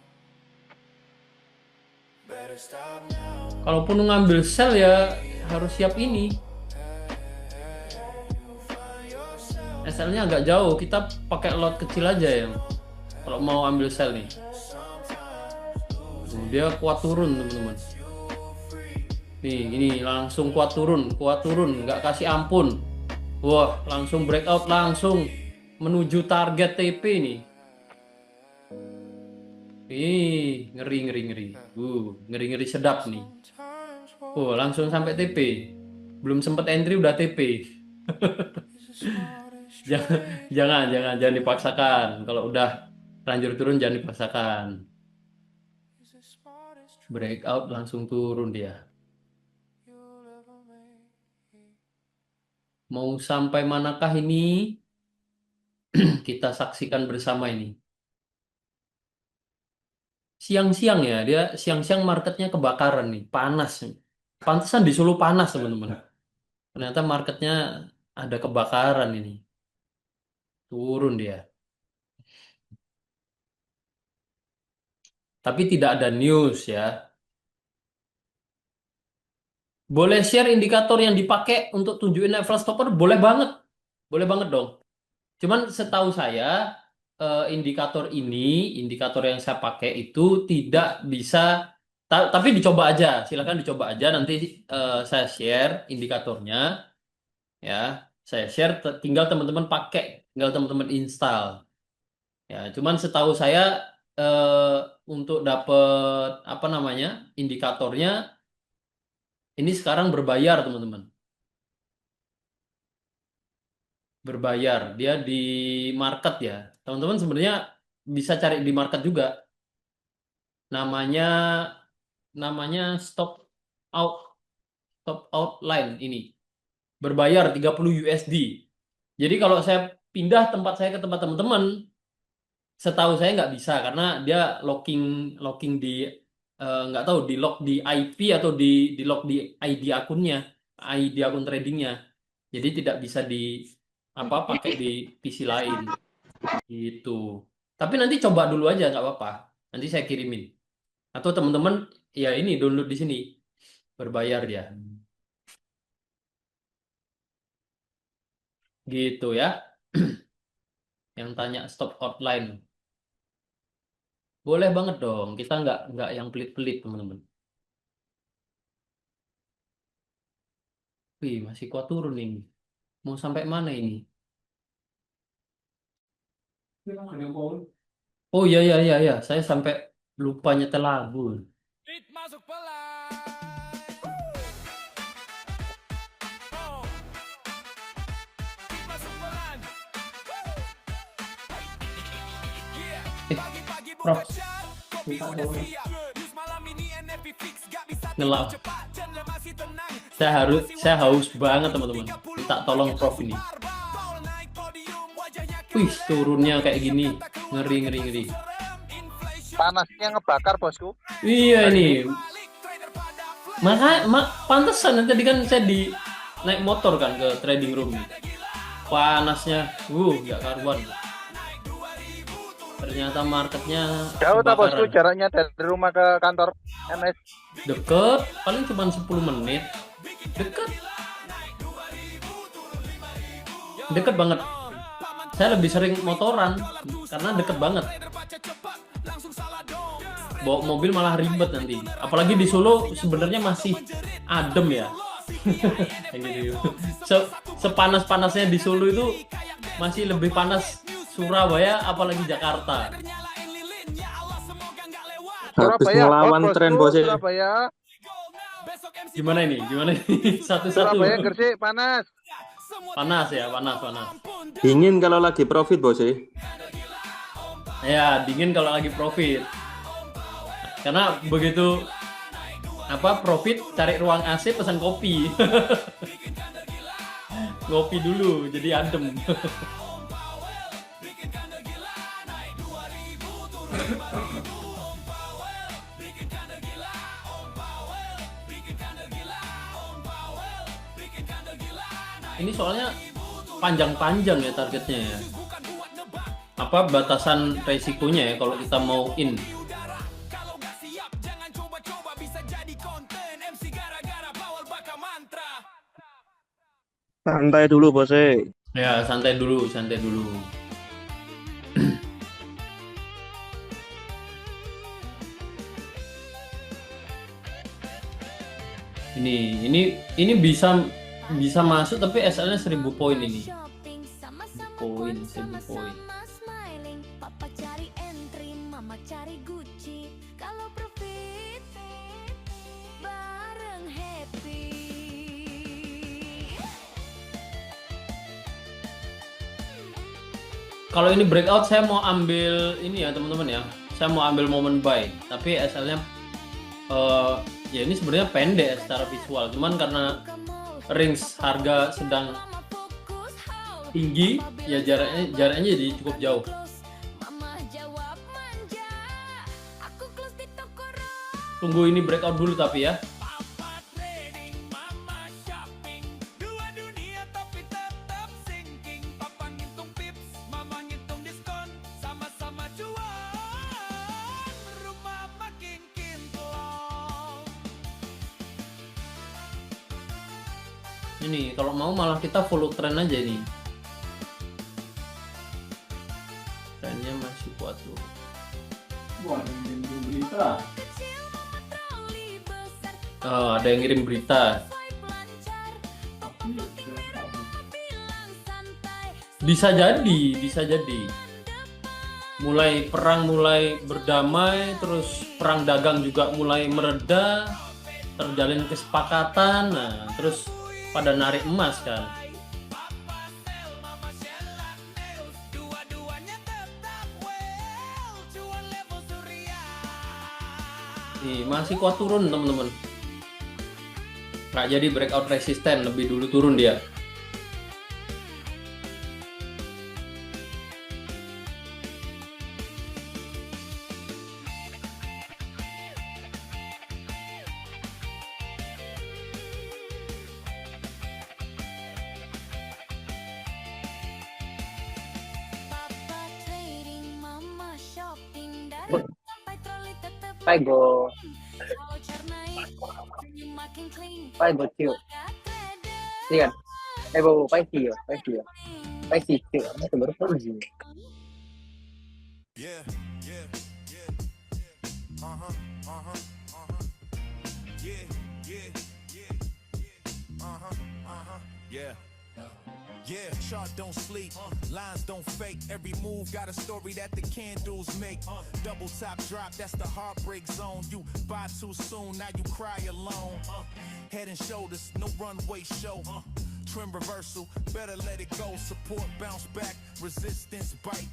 Better stop now. Kalaupun ngambil sel ya harus siap ini. SL-nya agak jauh, kita pakai lot kecil aja ya. Kalau mau ambil sel nih. Tuh, dia kuat turun teman-teman. Nih, ini langsung kuat turun, nggak kasih ampun. Wah, langsung breakout, langsung menuju target TP nih. Ih, ngeri. Ngeri sedap nih. Oh, langsung sampai TP. Belum sempet entry udah TP. Jangan dipaksakan. Kalau udah lanjut turun jangan dipaksakan. Breakout langsung turun dia. Mau sampai manakah ini? Kita saksikan bersama ini. Siang-siang ya, dia siang-siang marketnya kebakaran nih, panas nih. Pantesan di Solo panas teman-teman. Ternyata marketnya ada kebakaran ini. Turun dia. Tapi tidak ada news ya. Boleh share indikator yang dipakai untuk tunjukin level stopper? Boleh banget. Boleh banget dong. Cuman setahu saya indikator yang saya pakai itu tidak bisa, tapi dicoba aja. Silakan dicoba aja. Nanti saya share indikatornya. Ya, saya share. Tinggal teman-teman pakai, tinggal teman-teman install. Ya, cuman setahu saya untuk dapet apa namanya indikatornya ini sekarang berbayar teman-teman. Berbayar, dia di market ya teman-teman. Sebenarnya bisa cari di market juga. Namanya stop out line ini. Berbayar 30 USD. Jadi kalau saya pindah tempat saya ke tempat teman-teman, setahu saya nggak bisa karena dia locking di nggak tahu di lock di IP atau di lock di ID akunnya, ID akun tradingnya. Jadi tidak bisa pakai di PC lain gitu. Tapi nanti coba dulu aja nggak apa-apa. Nanti saya kirimin. Atau teman-teman ya ini download di sini. Berbayar dia. Gitu ya. Yang tanya stop outline. Boleh banget dong. Kita nggak yang pelit-pelit teman-teman. Wih, masih kuat turun ini. Mau sampai mana ini? Oh iya. Saya sampai lupa nyetel lagu. Beat masuk pelan. Oh. Beat masuk pelan. Yeah. Pagi-pagi buka Prof. shot, kopi udah siap. News malam ini NFP fix, gak bisa Ngelap. cepat. Channel masih tenang. Saya haus banget teman-teman. Minta tolong Prof ini. Paul naik podium, wajahnya Wih, turunnya kayak gini. Ngeri. Panasnya ngebakar bosku. Iya ini. Pantesan tadi kan saya naik motor kan ke trading room nih. Panasnya, gak karuan. Ternyata marketnya Jauh tak bosku kebakaran. jaraknya dari rumah ke kantor MS. Deket, paling cuma 10 menit. Deket banget. Saya lebih sering motoran karena deket banget. Bawa mobil malah ribet nanti. Apalagi di Solo sebenarnya masih adem ya. Kayak gitu. Sepanas-panasnya di Solo itu masih lebih panas Surabaya apalagi Jakarta. Habis Surabaya, ngelawan bosku, tren bos. Surabaya, Gimana ini? Satu-satu. Surabaya Gresik panas. Panas ya, panas. Dingin kalau lagi profit bos. Ya, dingin kalau lagi profit. Karena begitu profit cari ruang AC pesan kopi. ngopi dulu jadi adem. Ini soalnya panjang-panjang ya targetnya ya. Apa batasan resikonya ya kalau kita mau in? Santai dulu bose. Ya, santai dulu, santai dulu. Ini bisa masuk tapi SL-nya 1000 poin ini. Poin, 1000 poin. Papa cari entry, mama cari Gucci. Kalau profit bareng happy. Kalau ini breakout saya mau ambil ini ya teman-teman ya. Saya mau ambil moment buy, tapi SL-nya ya ini sebenarnya pendek secara visual, cuman karena range harga sedang tinggi ya jaraknya jadi cukup jauh. Mama jawab manja. Aku close di toko rock. Tunggu ini breakout dulu tapi ya. Ini kalau mau malah kita follow trend aja nih. Trennya masih kuat tuh. Wah, ada yang ngirim berita. Oh, ada yang ngirim berita. Bisa jadi. Mulai perang mulai berdamai, terus perang dagang juga mulai mereda, terjalin kesepakatan. Nah, terus pada narik emas kan. Nih, masih kuat turun teman-teman. Nggak jadi breakout resisten, lebih dulu turun dia. Papa trading, mama shopping dan patroli tetap Paigo, voucher naik, makin clean. Paigo chill. Trader Lihat, Paigo, Paisio. Paisio, itu baru pergi. Yeah, yeah, yeah, yeah. Uh-huh, uh-huh, uh-huh. Yeah, yeah, yeah, yeah. Uh-huh, uh-huh. Yeah. Yeah, chart don't sleep, lines don't fake. Every move got a story that the candles make. Double top drop, that's the heartbreak zone. You buy too soon, now you cry alone. Head and shoulders, no runway show. Trim reversal, better let it go. Support bounce back, resistance bite.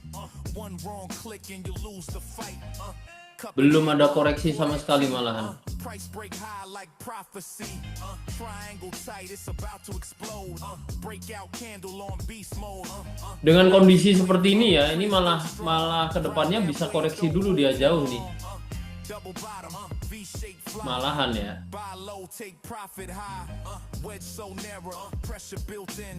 One wrong click and you lose the fight. Belum ada koreksi sama sekali malahan. Price break high like prophecy. Triangle tight, it's about to explode. Breakout candle on beast mode. Dengan kondisi seperti ini ya, ini malah kedepannya bisa koreksi dulu dia jauh nih. Double bottom, V-shape fly. Malahan ya. Buy low, take profit high. Wedge so narrow, pressure built in.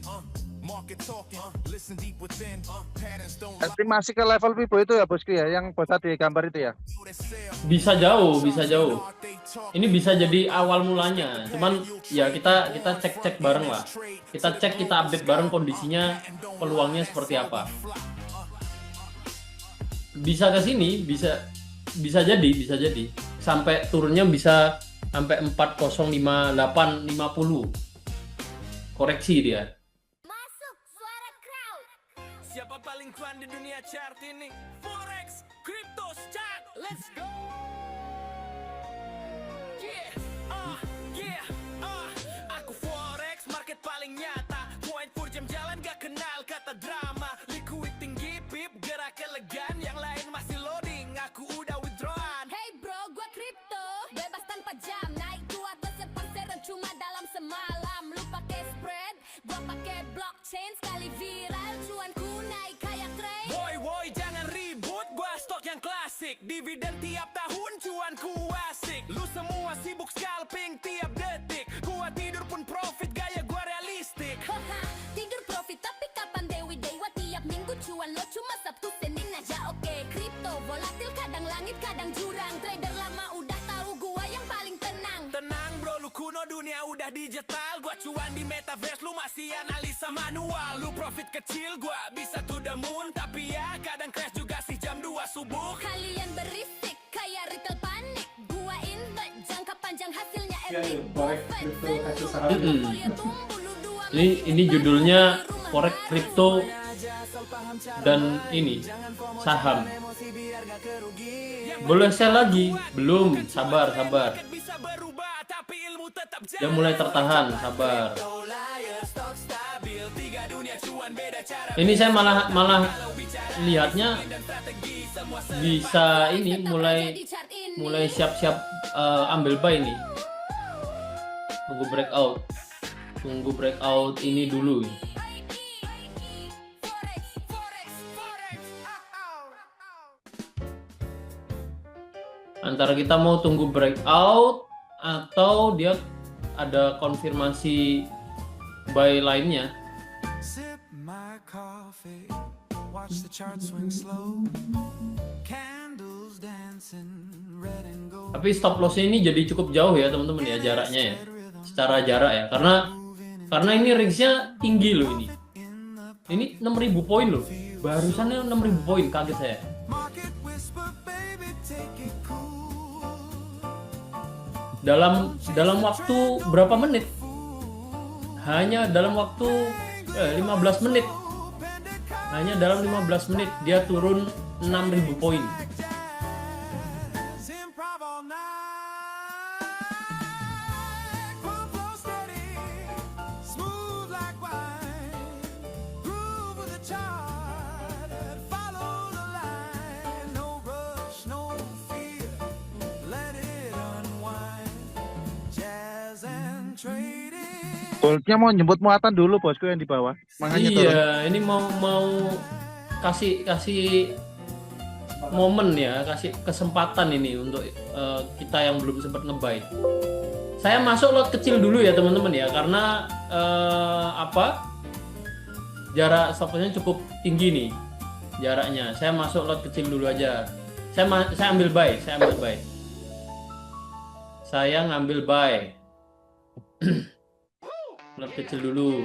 Market talking, listen deep within. Patterns don't lie. Estimasi ke level Vibo itu ya bosku ya, yang bos tadi gambar itu ya. Bisa jauh. Ini bisa jadi awal mulanya. Cuman ya kita cek bareng lah. Kita update bareng kondisinya, peluangnya seperti apa. Bisa ke sini, bisa jadi. Sampai turunnya bisa sampai 4058 50. Koreksi dia. masuk suara crowd. Siapa paling kuat di dunia chart ini? Forex, crypto, chart, let's go. Aku forex, market paling nyata. Point per jam jalan gak kenal kata drama. Liquid tinggi, pip, gerak elegan. Yang lain masih loading, aku udah withdrawal. Hey bro, gua kripto, bebas tanpa jam, naik 12% cuma dalam semalam. Lu pakai spread, gua pakai block. chain sekali viral, cuanku naik kayak train. Woi jangan ribut, gua stok yang klasik. Dividen tiap tahun cuanku asik. Lu semua sibuk scalping tiap detik. Gua tidur pun profit, gaya gua realistik. Haha, tidur profit tapi kapan Dewi Dewa tiap minggu cuan lo cuma Sabtu Senin aja oke. Kripto volatil kadang langit kadang jurang. Trader lama udah tahu gua yang paling tenang. Tenang bro, lu kuno dunia udah digital. Gua cuan di metaverse, lu masih analisa manual. Lu profit kecil, gua bisa to the moon. Tapi ya kadang crash juga sih jam 2 subuh. Kalian berisik kayak retail panik. Gua invest jangka panjang hasilnya Ya, epic. Forex Crypto hasil saham. Ini judulnya Forex Crypto dan ini saham. Boleh share lagi? Belum, sabar. Bisa berubah tapi ilmu tetap Dia mulai tertahan, sabar. Ini saya malah lihatnya bisa ini mulai siap-siap ambil buy nih. Tunggu breakout ini dulu. Antara kita mau tunggu breakout atau dia ada konfirmasi buy lainnya. Sip my coffee, watch the chart swing slow. Candles dancing, red and gold. Tapi stop lossnya ini jadi cukup jauh ya teman-teman ya jaraknya ya. Secara jarak ya, karena ini range-nya tinggi loh ini. Ini 6.000 poin loh. Barusannya 6.000 poin, kaget saya. Market whisper, baby, take it cool. Dalam waktu berapa menit? Hanya dalam waktu 15 menit. Hanya dalam 15 menit dia turun 6.000 poin. Improv all night. Groove flow steady, smooth like wine. Groove with the chart, follow the line. No rush, no fear, let it unwind. Jazz and trading. Goldnya mau nyebut muatan dulu bosku yang di bawah. Makanya turun. Iya, ini mau kasih momen ya, kasih kesempatan ini untuk kita yang belum sempat ngebuy. Saya masuk lot kecil dulu ya teman-teman ya, karena jarak stop lossnya cukup tinggi nih jaraknya. Saya masuk lot kecil dulu aja. Saya ambil buy. Saya ngambil buy. Lot kecil dulu.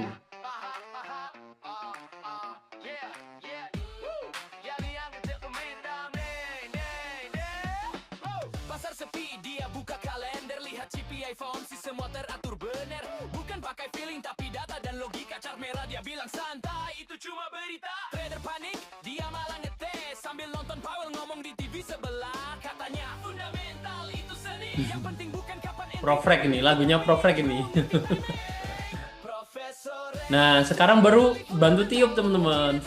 Pasar sepi, dia buka kalender, lihat CPI phone, si semua teratur bener. Bukan pakai feeling tapi data dan logika. Chart merah dia bilang santai, itu cuma berita. Trader panik, dia malah ngetes sambil nonton Powell ngomong di TV sebelah. Katanya fundamental itu seni, yang penting bukan kapan Profrek ini, lagunya Profrek ini. Profesor Nah, sekarang baru bantu tiup teman-teman.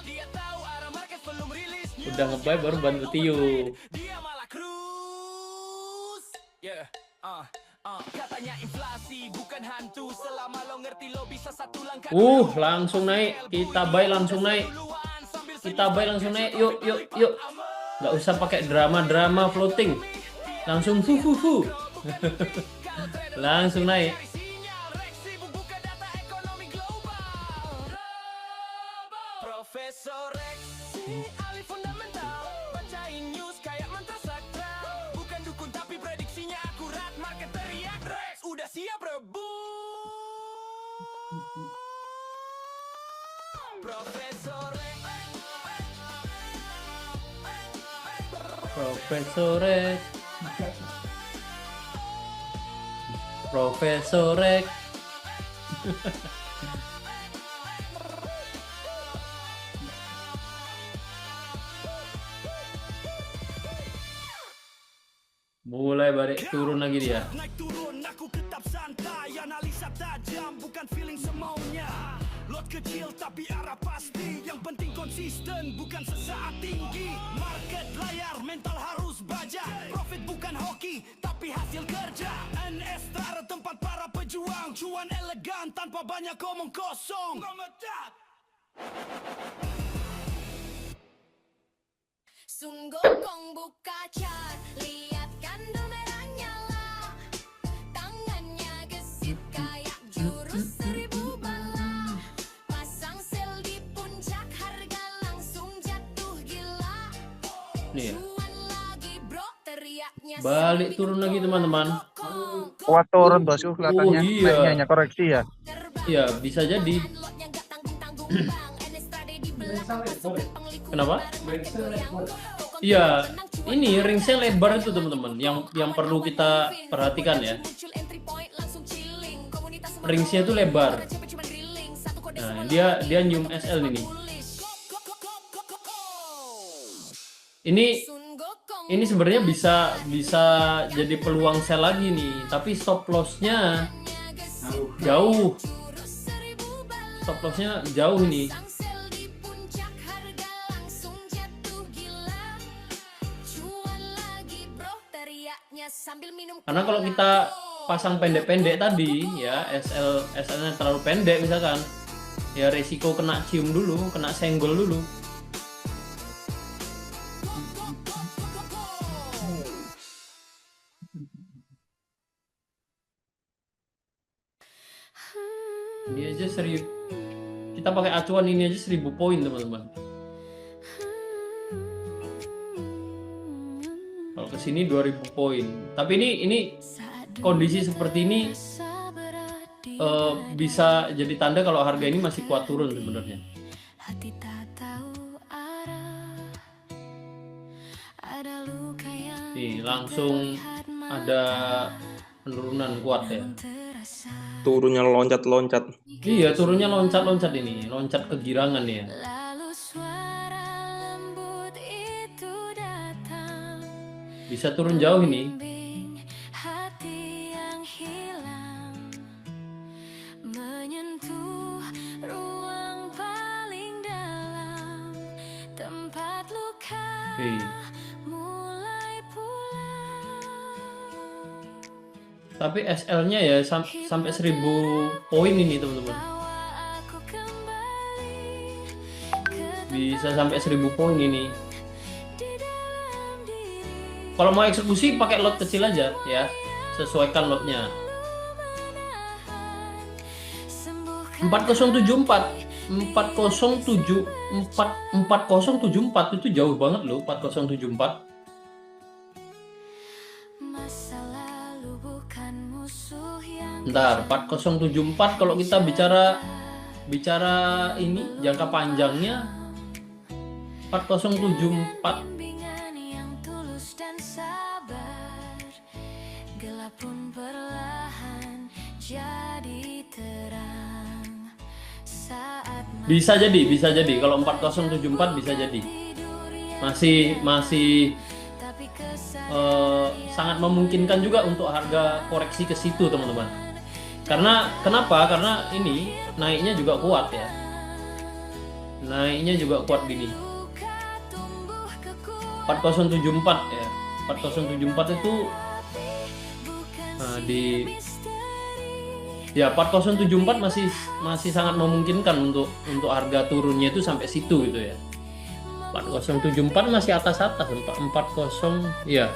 dia tahu arah market belum rilis. Udah ngebuy baru bantu tiup. Dia malah cruise. Katanya inflasi bukan hantu. Selama lo ngerti lo bisa satu langkah. Langsung naik. Kita buy langsung naik. Yuk. Nggak usah pakai drama floating. Langsung fu. Langsung naik. Profesor Rex, ahli fundamental, bacain news kayak mantra sakral. Bukan dukun tapi prediksinya akurat. Market teriak Rex, udah siap rebus. Profesor Rex, Profesor Rex. Mulai balik turun lagi dia. naik turun, aku tetap santai. Analisa tajam, bukan feeling semaunya. Lo Lot kecil tapi arah pasti. Yang penting konsisten, bukan sesaat tinggi. Market layar, mental harus baja. Profit bukan hoki, tapi hasil kerja. NS Star, tempat para pejuang. Cuan elegan tanpa banyak omong kosong. Sunggokong buka cat, lihat kandung merah nyala. Tangannya gesit kayak jurus 1000 bala. Pasang sel di puncak, harga langsung jatuh gila. Nih ya. Cuan lagi bro, teriaknya Balik turun lagi teman-teman. Kuat turun bosku kelihatannya. Oh, iya. Naiknya hanya koreksi ya. Iya, bisa jadi. Kenapa? Iya, ini ringsnya lebar itu teman-teman. Yang perlu kita perhatikan ya. Ringsnya itu lebar. Nah, dia Nyum SL ini. Ini sebenarnya bisa jadi peluang sell lagi nih, tapi stop loss-nya jauh. Stop loss-nya jauh nih. Karena kalau kita pasang pendek-pendek tadi ya, SL-nya terlalu pendek misalkan, ya resiko kena cium dulu, kena senggol dulu. Ini aja 1000, kita pakai acuan ini aja 1000 poin teman-teman. Kalau kesini 2000 poin. Tapi ini kondisi seperti ini bisa jadi tanda kalau harga ini masih kuat turun sebenarnya. Nih langsung ada penurunan kuat ya. Turunnya loncat-loncat. Iya, turunnya loncat-loncat ini, loncat kegirangan ya. Bisa turun jauh ini. Oke. Tapi SL-nya ya sampai 1000 poin ini teman-teman. Bisa sampai 1000 poin ini. Kalau mau eksekusi pakai lot kecil aja ya. Sesuaikan lotnya. 4074 4074 itu jauh banget loh. 4074. Bentar, 4074 kalau kita bicara ini jangka panjangnya 4074 bisa jadi kalau 4074 bisa jadi masih sangat memungkinkan juga untuk harga koreksi ke situ teman-teman. Kenapa? Karena ini naiknya juga kuat ya. Naiknya juga kuat gini. 4074 ya. 4074 itu ya 4074 masih sangat memungkinkan untuk harga turunnya itu sampai situ gitu ya. 4074 masih atas 40 ya.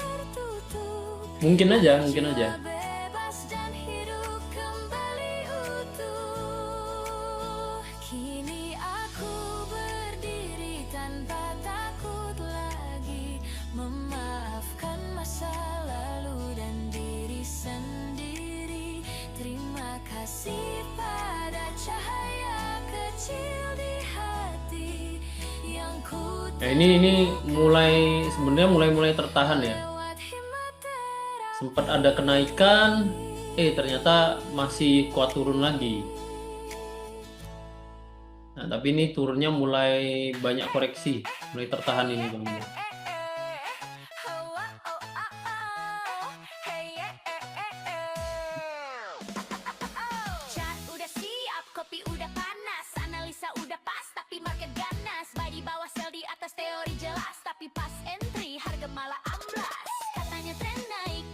Mungkin aja. Nah, ini sebenarnya mulai tertahan ya. Sempat ada kenaikan, ternyata masih kuat turun lagi. Nah, tapi ini turunnya mulai banyak koreksi, mulai tertahan ini teman-teman.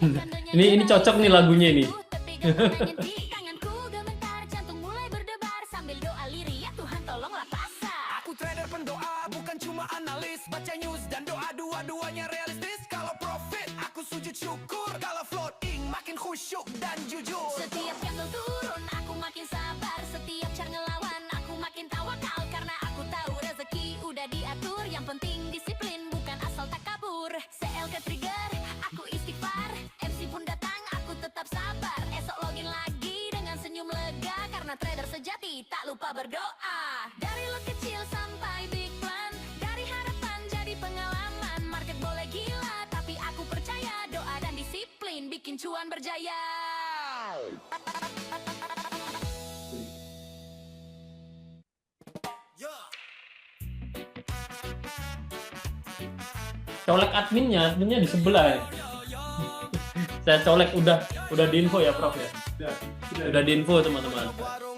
Ini cocok nih lagunya ini. Tanganku gemetar, jantung mulai berdebar sambil doa liria, Tuhan tolonglah pasar. Aku trader pendoa, bukan cuma analis. Baca news dan doa dua-duanya realistis. Kalau profit, aku sujud syukur. Kalau floating, makin khusyuk dan jujur. Setiap candle turun, aku makin sabar. Setiap car ngelawan, aku makin tawakal. Karena aku tahu rezeki udah diatur. Yang penting disiplin, bukan asal tak kabur. CL ke trigger, aku istighfar. MC pun datang, aku tetap sabar. Esok login lagi dengan senyum lega. Karena trader sejati tak lupa berdoa. Dari lot kecil sampai big plan, dari harapan jadi pengalaman. Market boleh gila, tapi aku percaya doa dan disiplin bikin cuan berjaya. Colek adminnya di sebelah ya. Saya colek udah diinfo ya Prof ya. Udah diinfo teman-teman.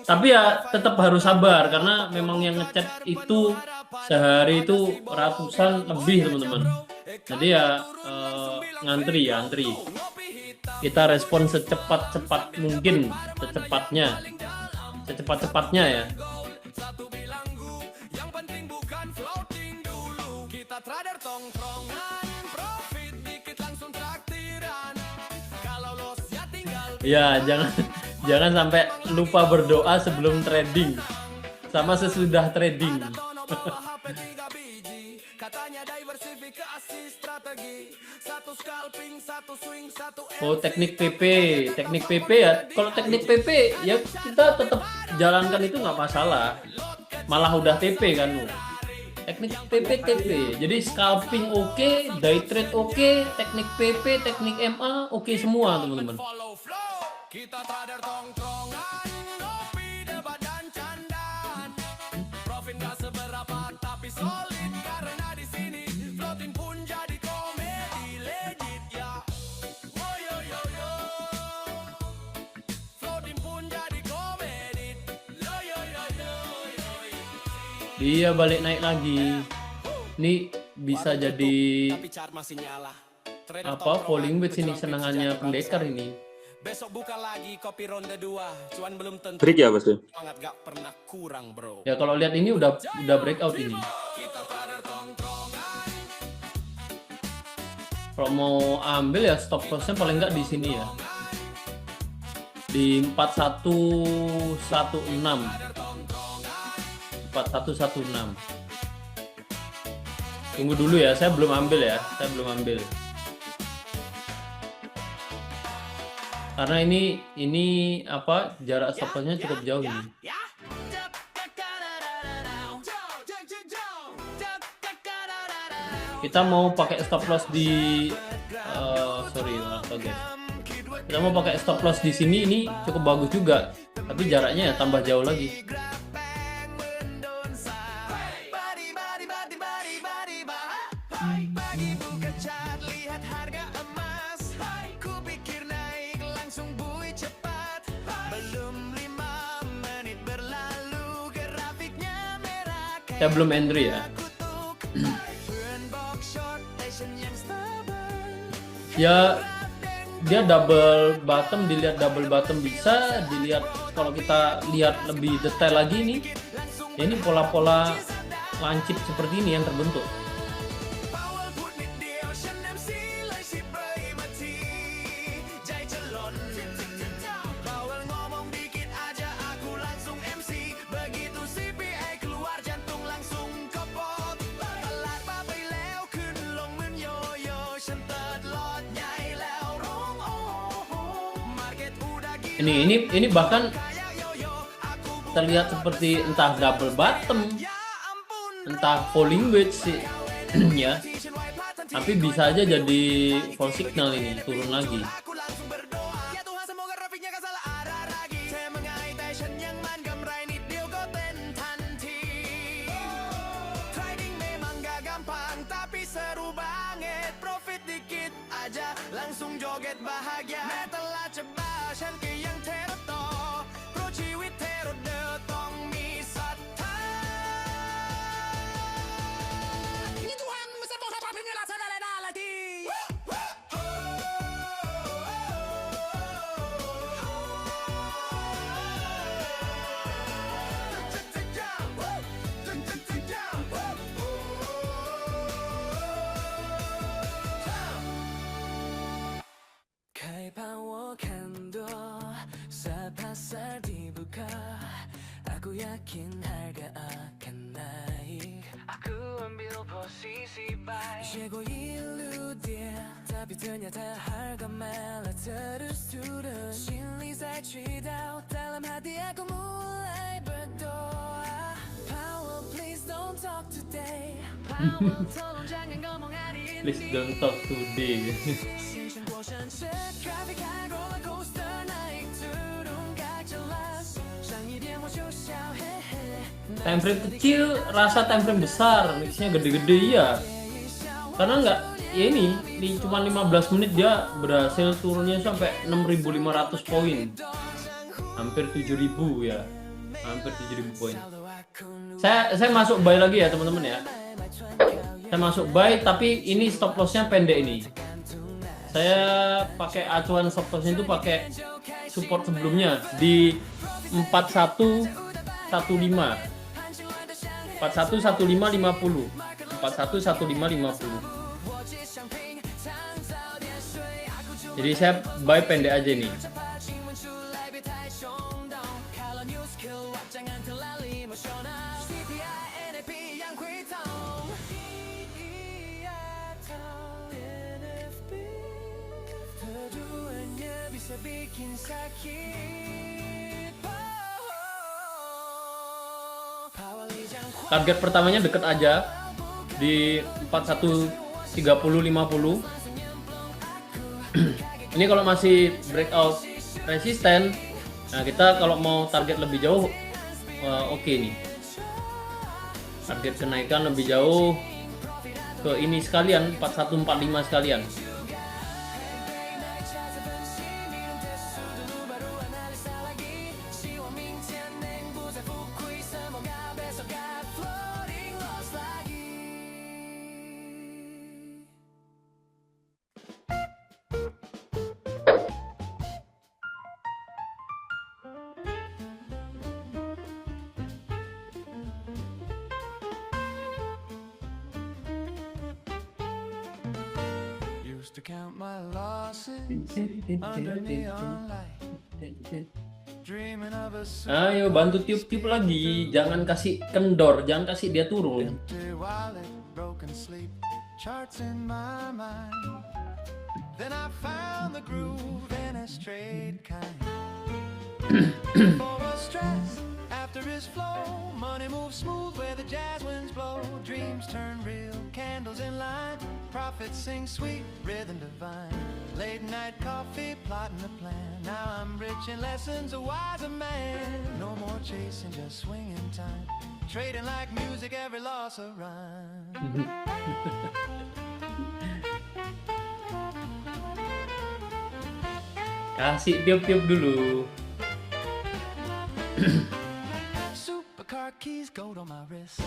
Tapi ya tetap harus sabar karena memang yang ngechat itu sehari itu ratusan lebih teman-teman. Jadi ya ngantri. Kita respon secepat mungkin, secepat-cepatnya ya. Satu bilang yang penting bukan floating dulu. Kita trader tongkrongan, profit dikit langsung traktiran. Kalau loss ya tinggal. Ya jangan sampai lupa berdoa sebelum trading sama sesudah trading. HP 3 biji, katanya diversifikasi strategi. Satu scalping, satu swing, satu Oh, teknik PP ya. Kalau teknik PP ya kita tetap jalankan itu nggak masalah. Malah udah TP kan lu. Teknik PP TP. Jadi scalping oke, day trade oke, teknik PP, teknik MA oke semua teman-teman. follow flow. Kita trader tongkrongan, ngopi, debat dan candaan. Profit gak seberapa tapi solid karena di sini floating pun jadi komedi legit ya. Oh yo yo yo. Floating pun jadi komedi. Yo yo yo yo yo. Dia balik naik lagi. Ini bisa jadi Tapi chart masih nyala. Trader apa tongkrongan, falling wedge ini pejuang senangannya jadi pendekar bangsa. ini. Besok buka lagi kopi ronde 2. Cuan belum tentu. Break ya Mas? Semangat gak pernah kurang bro. Ya kalau lihat ini udah breakout ini. Kalau mau ambil ya stop lossnya paling nggak di sini ya. Di 4116. 4116. Tunggu dulu ya, saya belum ambil. Karena ini apa jarak stop lossnya cukup jauh ini. Kita mau pakai stop loss di kita mau pakai stop loss di sini, ini cukup bagus juga, tapi jaraknya ya tambah jauh lagi. Saya belum entry ya. Ya dia double bottom, dilihat double bottom bisa dilihat. Kalau kita lihat lebih detail lagi nih, ya ini pola-pola lancip seperti ini yang terbentuk. Ini bahkan terlihat seperti entah double bottom, entah falling wedge sih ya. Tapi bisa aja jadi fall signal, ini turun lagi. Langsung joget bahagia telah cobaฉันก็ยังเทรดต่อเพราะชีวิตเทรดเดอร์ต้องมีศรัทธานี่Tuhan bisa menghadapi segala lagi semakin hargaan naik. Aku ambil posisi baik, Jago ilu dia, tapi ternyata harga malah terus turun. 心里在祈祷，dalam hati aku mulai berdoa. Power please don't talk today. Power tolong jangan ngomong hari ini. Please don't talk today. 心像过山车 traffic high roller coaster naik turun gak jelas，上一点我就笑嘿嘿。 Time frame kecil, rasa time frame besar, mixnya gede-gede ya. Karena nggak, ya ini cuma 15 menit dia berhasil turunnya sampai 6.500 poin. Hampir 7.000 ya. Hampir 7.000 poin. Saya masuk buy lagi ya teman-teman ya. Saya masuk buy tapi ini stop lossnya pendek ini. Saya pakai acuan stop lossnya itu pakai support sebelumnya di 4115. 411550. 411550. Jadi saya buy pendek aja nih. Target pertamanya deket aja di 4130-50. Ini kalau masih breakout resisten, nah kita kalau mau target lebih jauh, oke nih. Target kenaikan lebih jauh ke ini sekalian, 4145 sekalian. Used to count my losses under neon light, dreaming of a Ayo bantu tiup-tiup lagi, jangan kasih kendor, jangan kasih dia turun. empty wallet, broken sleep, charts in my mind. Then I found the groove in a straight kind. For a stress after his flow, money moves smooth where the jazz winds blow. Dreams turn real, candles in line, prophets sing sweet rhythm divine. Late night coffee, plotting a plan. Now I'm rich in lessons, a wiser man. No more chasing, just swinging time. Trading like music, every loss a rhyme. Kasih tiup-tiup dulu. Supercar keys, gold on my wrist,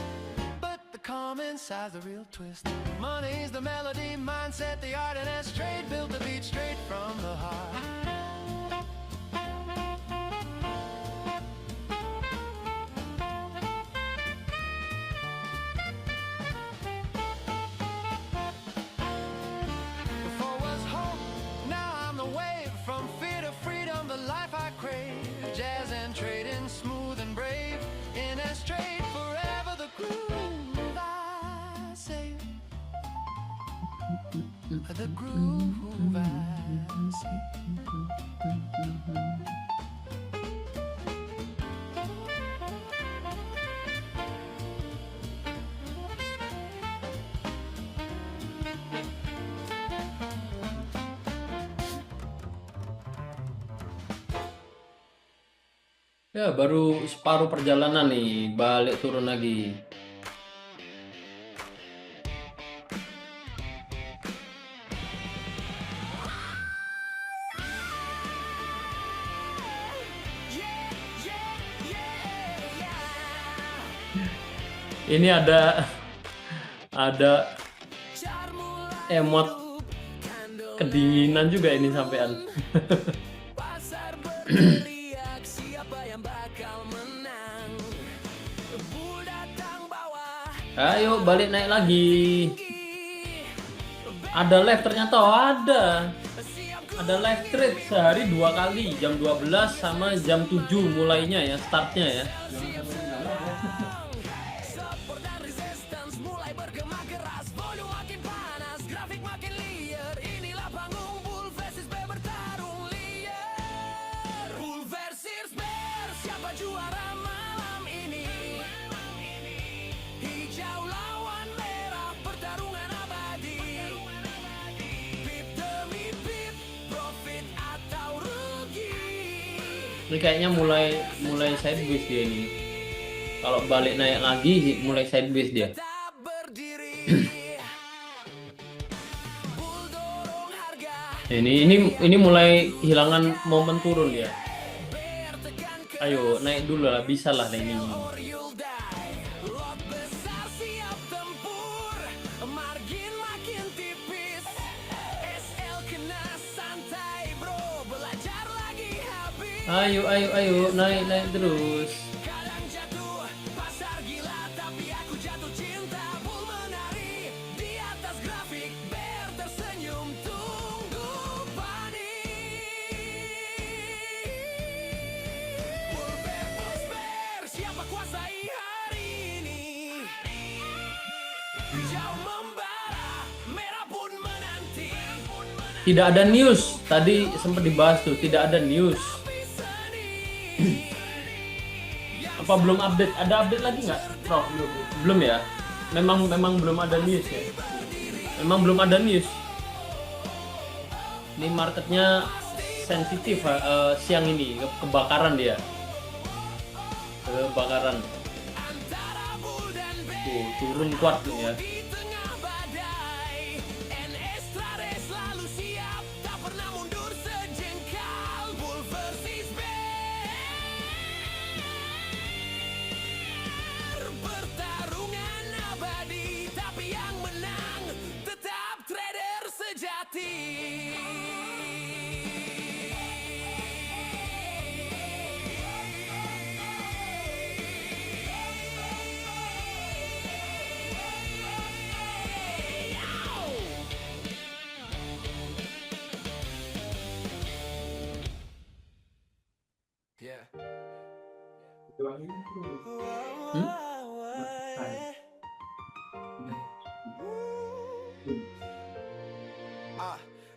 but the calm inside's the real twist. Money's the melody, mindset the art, and as trade built the beat straight from the heart. Before was hope, now I'm the wave, from fear to freedom, the life I crave. Jazz and trading, smooth and brave, in a straight forever the groove I say. The groove I say. Ya baru separuh perjalanan nih, balik turun lagi. Ini ada emot kedinginan juga ini sampean. Ayo balik naik lagi. Ada live ternyata, ada live trade sehari 2 kali, jam 12 sama jam 7 mulainya ya, startnya ya. Ini kayaknya mulai sideways dia ini. Kalau balik naik lagi mulai sideways dia. Ini mulai kehilangan momen turun dia. Ayo naik dulu lah, bisa lah ini. Ayo naik terus. Tidak ada news. Tadi sempat dibahas tuh, tidak ada news. Apa belum update? Ada update lagi nggak, Prof? Belum ya? Memang belum ada news ya. Memang belum ada news. Ini marketnya sensitif siang ini, kebakaran dia. Kebakaran. Tuh, turun kuat nih ya.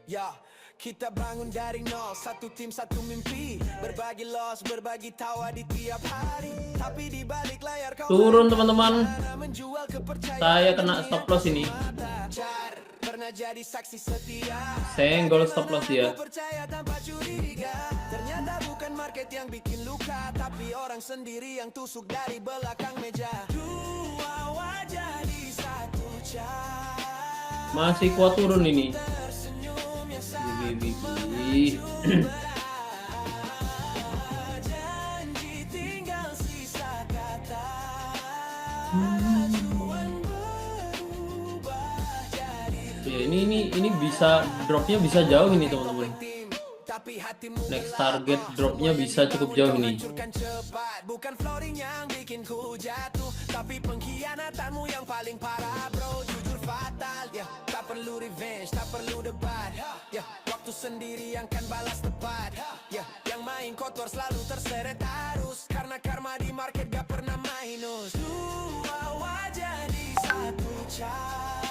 Ya, kita bangun dari nol, satu tim satu mimpi, berbagi loss, berbagi tawa di tiap hari. Tapi di balik layar kau turun teman-teman. Saya kena stop loss ini. Pernah jadi saksi setia. Senggol stop loss ya. Percaya tanpa curiga. Ternyata bukan market yang bikin luka, tapi orang sendiri yang tusuk dari belakang meja. Dua wajah di satu cat. Masih kuat turun ini. Ya, ini bisa dropnya bisa jauh ini teman-teman. Next target dropnya bisa cukup jauh ini. Bukan flooring yang bikin ku jatuh, tapi pengkhianatanmu yang paling parah bro. Jujur fatal ya, tak perlu revenge, tak perlu debat ya. Waktu sendiri yang kan balas tepat ya. Yang main kotor selalu terseret arus, karena karma di market gak pernah minus. Dua wajah di satu cat,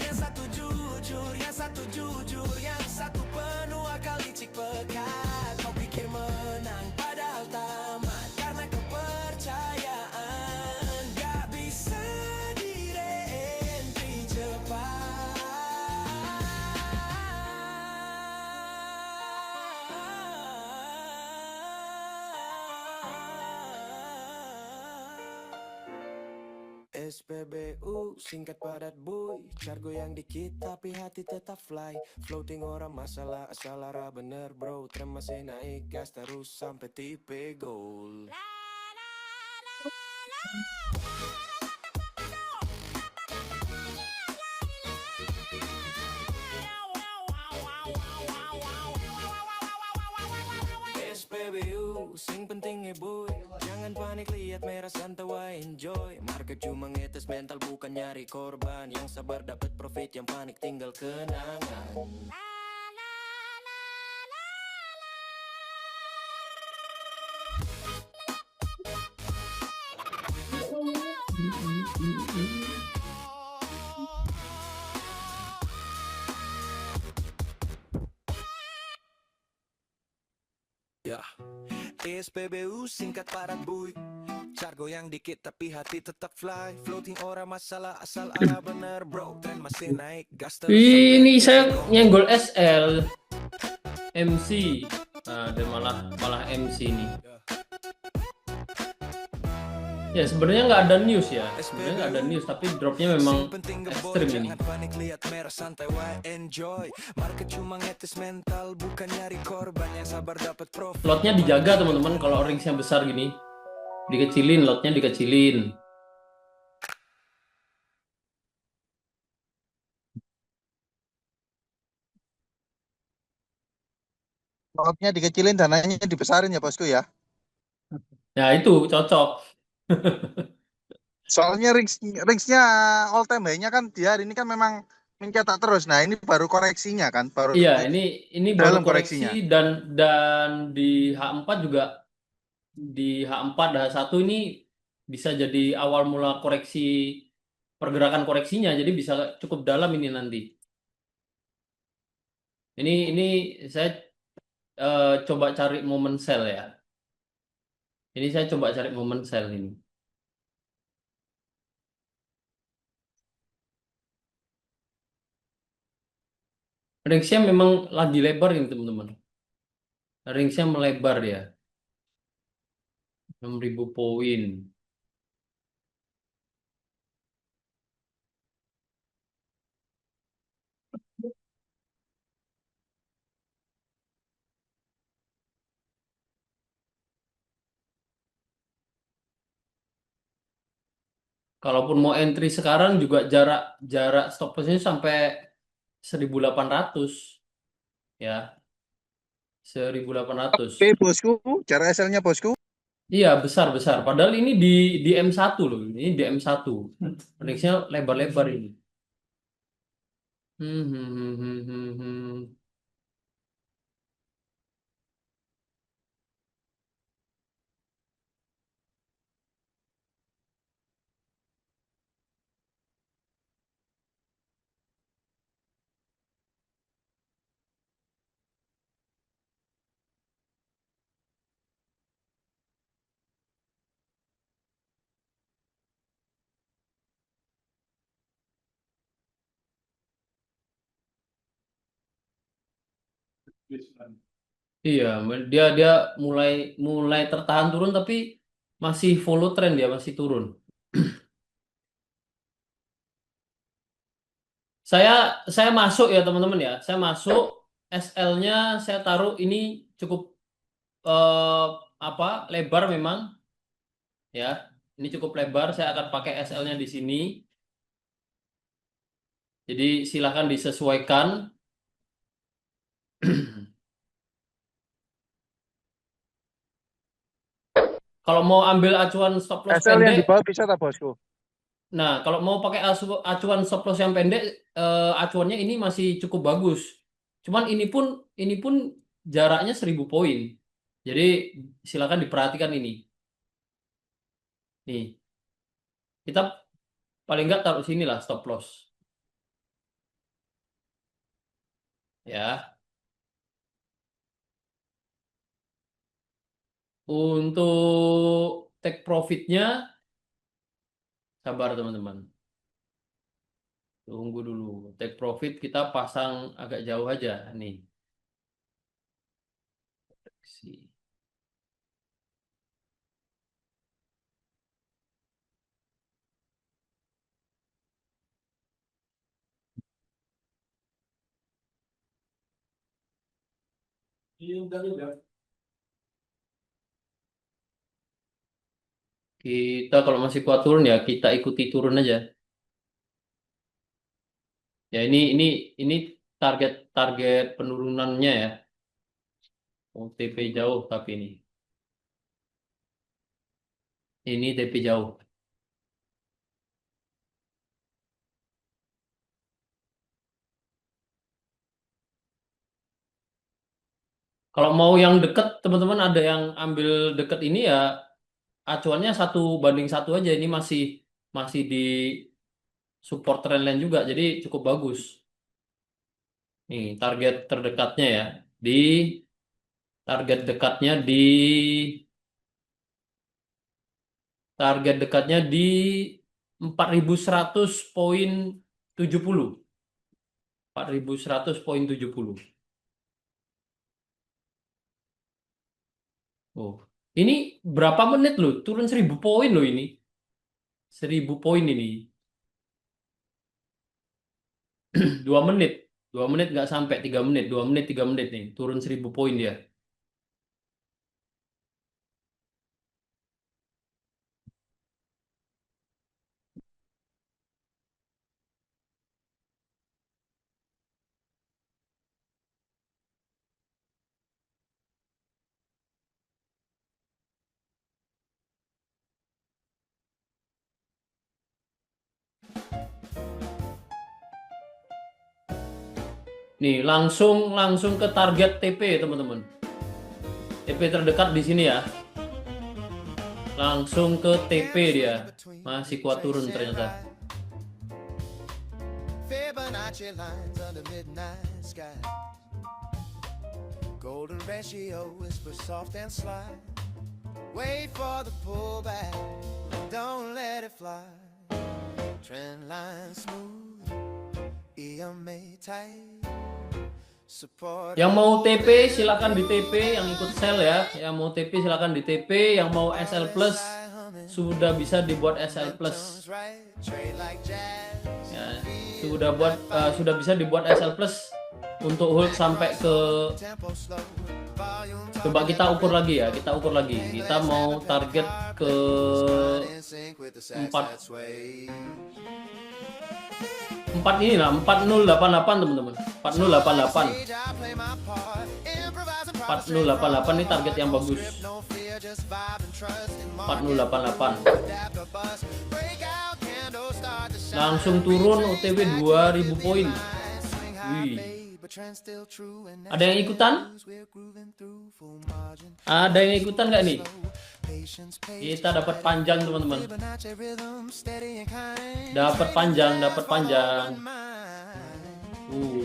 yang satu jujur, yang satu jujur, yang satu penuh akal licik pekat. Kau pikir menang padahal tamat, karena kepercayaan gak bisa direntri cepat. SPBU singkat padat boy, cargo yang dikit tapi hati tetap fly. Floating orang masalah asal arah bener bro, tren masih naik gas terus sampai tipe goal. SPBU sing penting boy, jangan panik lihat merah santawa enjoy. Market cuma ngetes mental bukan nyari korban, yang sabar dapat profit, yang panik tinggal kenangan. Ya, SPBU singkat padat boy, cargo yang dikit tapi hati tetap fly. Floating orang masalah asal arah bener bro, tren masih naik gas terus. Ini saya nyenggol SL MC Dan malah MC nih. Ya sebenarnya nggak ada news ya, sebenarnya nggak ada news, tapi dropnya memang ekstrim ini. Lotnya dijaga teman-teman, kalau ringsnya besar gini, dikecilin, lotnya dikecilin. Lotnya dikecilin, dananya dibesarin ya bosku ya. Ya itu cocok. Soalnya ringsnya all time high-nya kan di hari ini kan memang mencetak terus. Nah ini baru koreksinya kan, baru Iya, ini baru dalam koreksi koreksinya. dan di H4 juga, di H4 dan H1 ini bisa jadi awal mula koreksi, pergerakan koreksinya, jadi bisa cukup dalam ini nanti. Ini saya coba cari momen sell ya. Ini saya coba cari momen sell ini. Range-nya memang lagi lebar ini teman-teman. Range-nya melebar ya. 6.000 poin. Kalaupun mau entry sekarang juga jarak stop loss-nya sampai 1.800 ya. 1.800. Oke bosku, cara SL-nya bosku. Iya, besar-besar. Padahal ini di M1 loh. Ini di M1. Range-nya lebar-lebar ini. Hmm, hmm, hmm, hmm, hmm, hmm. Iya, dia mulai mulai tertahan turun tapi masih follow trend, dia masih turun. Saya saya masuk ya teman-teman ya. Saya masuk SL-nya saya taruh ini cukup eh, apa lebar memang ya. Ini cukup lebar. Saya akan pakai SL-nya di sini. Jadi silahkan disesuaikan. Kalau mau ambil acuan stop loss SL yang pendek, di bawah bisa tak bosku? nah kalau mau pakai acuan stop loss yang pendek, acuannya ini masih cukup bagus. Cuman ini pun jaraknya 1.000 poin. Jadi silakan diperhatikan ini. Nih, kita paling nggak taruh sini lah stop loss. Ya. Untuk take profitnya, sabar teman-teman. Tunggu dulu. Take profit kita pasang agak jauh aja nih. Si. Kita kalau masih kuat turun ya kita ikuti turun aja. Ya ini target target penurunannya ya. Oh, TP jauh tapi ini. Ini TP jauh. Kalau mau yang deket teman-teman ada yang ambil deket ini ya acuannya 1:1 aja. Ini masih masih di support trendline juga jadi cukup bagus. Nih target terdekatnya ya di target dekatnya di target dekatnya di 4.100,70. 4.100,70. Oh, ini berapa menit loh? Turun 1000 poin loh ini. 1000 poin ini. 2 menit. 2 menit nggak sampai 3 menit. 2 menit 3 menit nih. Turun 1000 poin dia. Nih, langsung ke target TP teman-teman. TP terdekat di sini ya. Langsung ke TP dia. Masih kuat turun ternyata. Fibonacci lines under midnight sky. Golden ratio whisper soft and sly. Wait for the pullback, don't let it fly. Trend line smooth, EMA tight. Support. Yang mau TP silakan di TP, yang ikut sell ya. Yang mau TP silakan di TP, yang mau SL plus sudah bisa dibuat SL plus. Ya, sudah bisa dibuat SL plus untuk hold sampai ke, coba kita ukur lagi ya, kita ukur lagi. Kita mau target ke 4 ini lah, 4088 teman-teman. 4088. 4088 ini target yang bagus. 4088. Langsung turun OTW 2000 poin. Wih. Ada yang ikutan? Ada yang ikutan nggak nih? Kita dapat panjang teman-teman. Dapat panjang.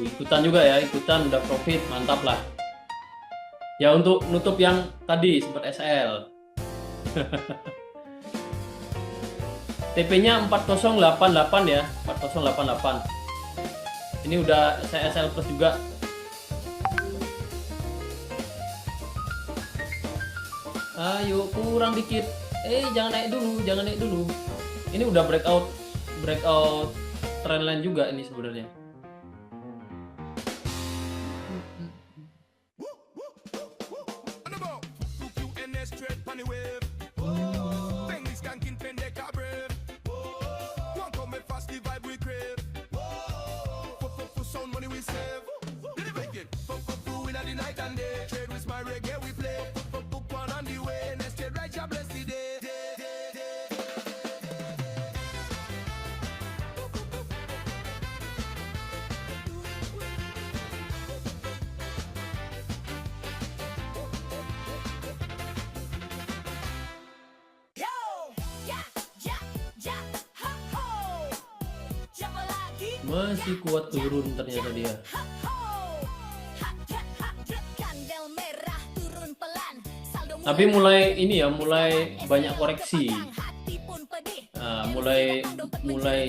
Ikutan juga ya, ikutan udah profit, mantap lah. Ya untuk nutup yang tadi sempat SL. TP-nya 4088 ya, 4088. Ini udah saya SL plus juga. Ayo kurang dikit. Jangan naik dulu. Ini udah breakout trendline juga ini sebenarnya. Masih kuat turun ternyata dia. Tapi mulai ini ya, mulai banyak koreksi. Nah, mulai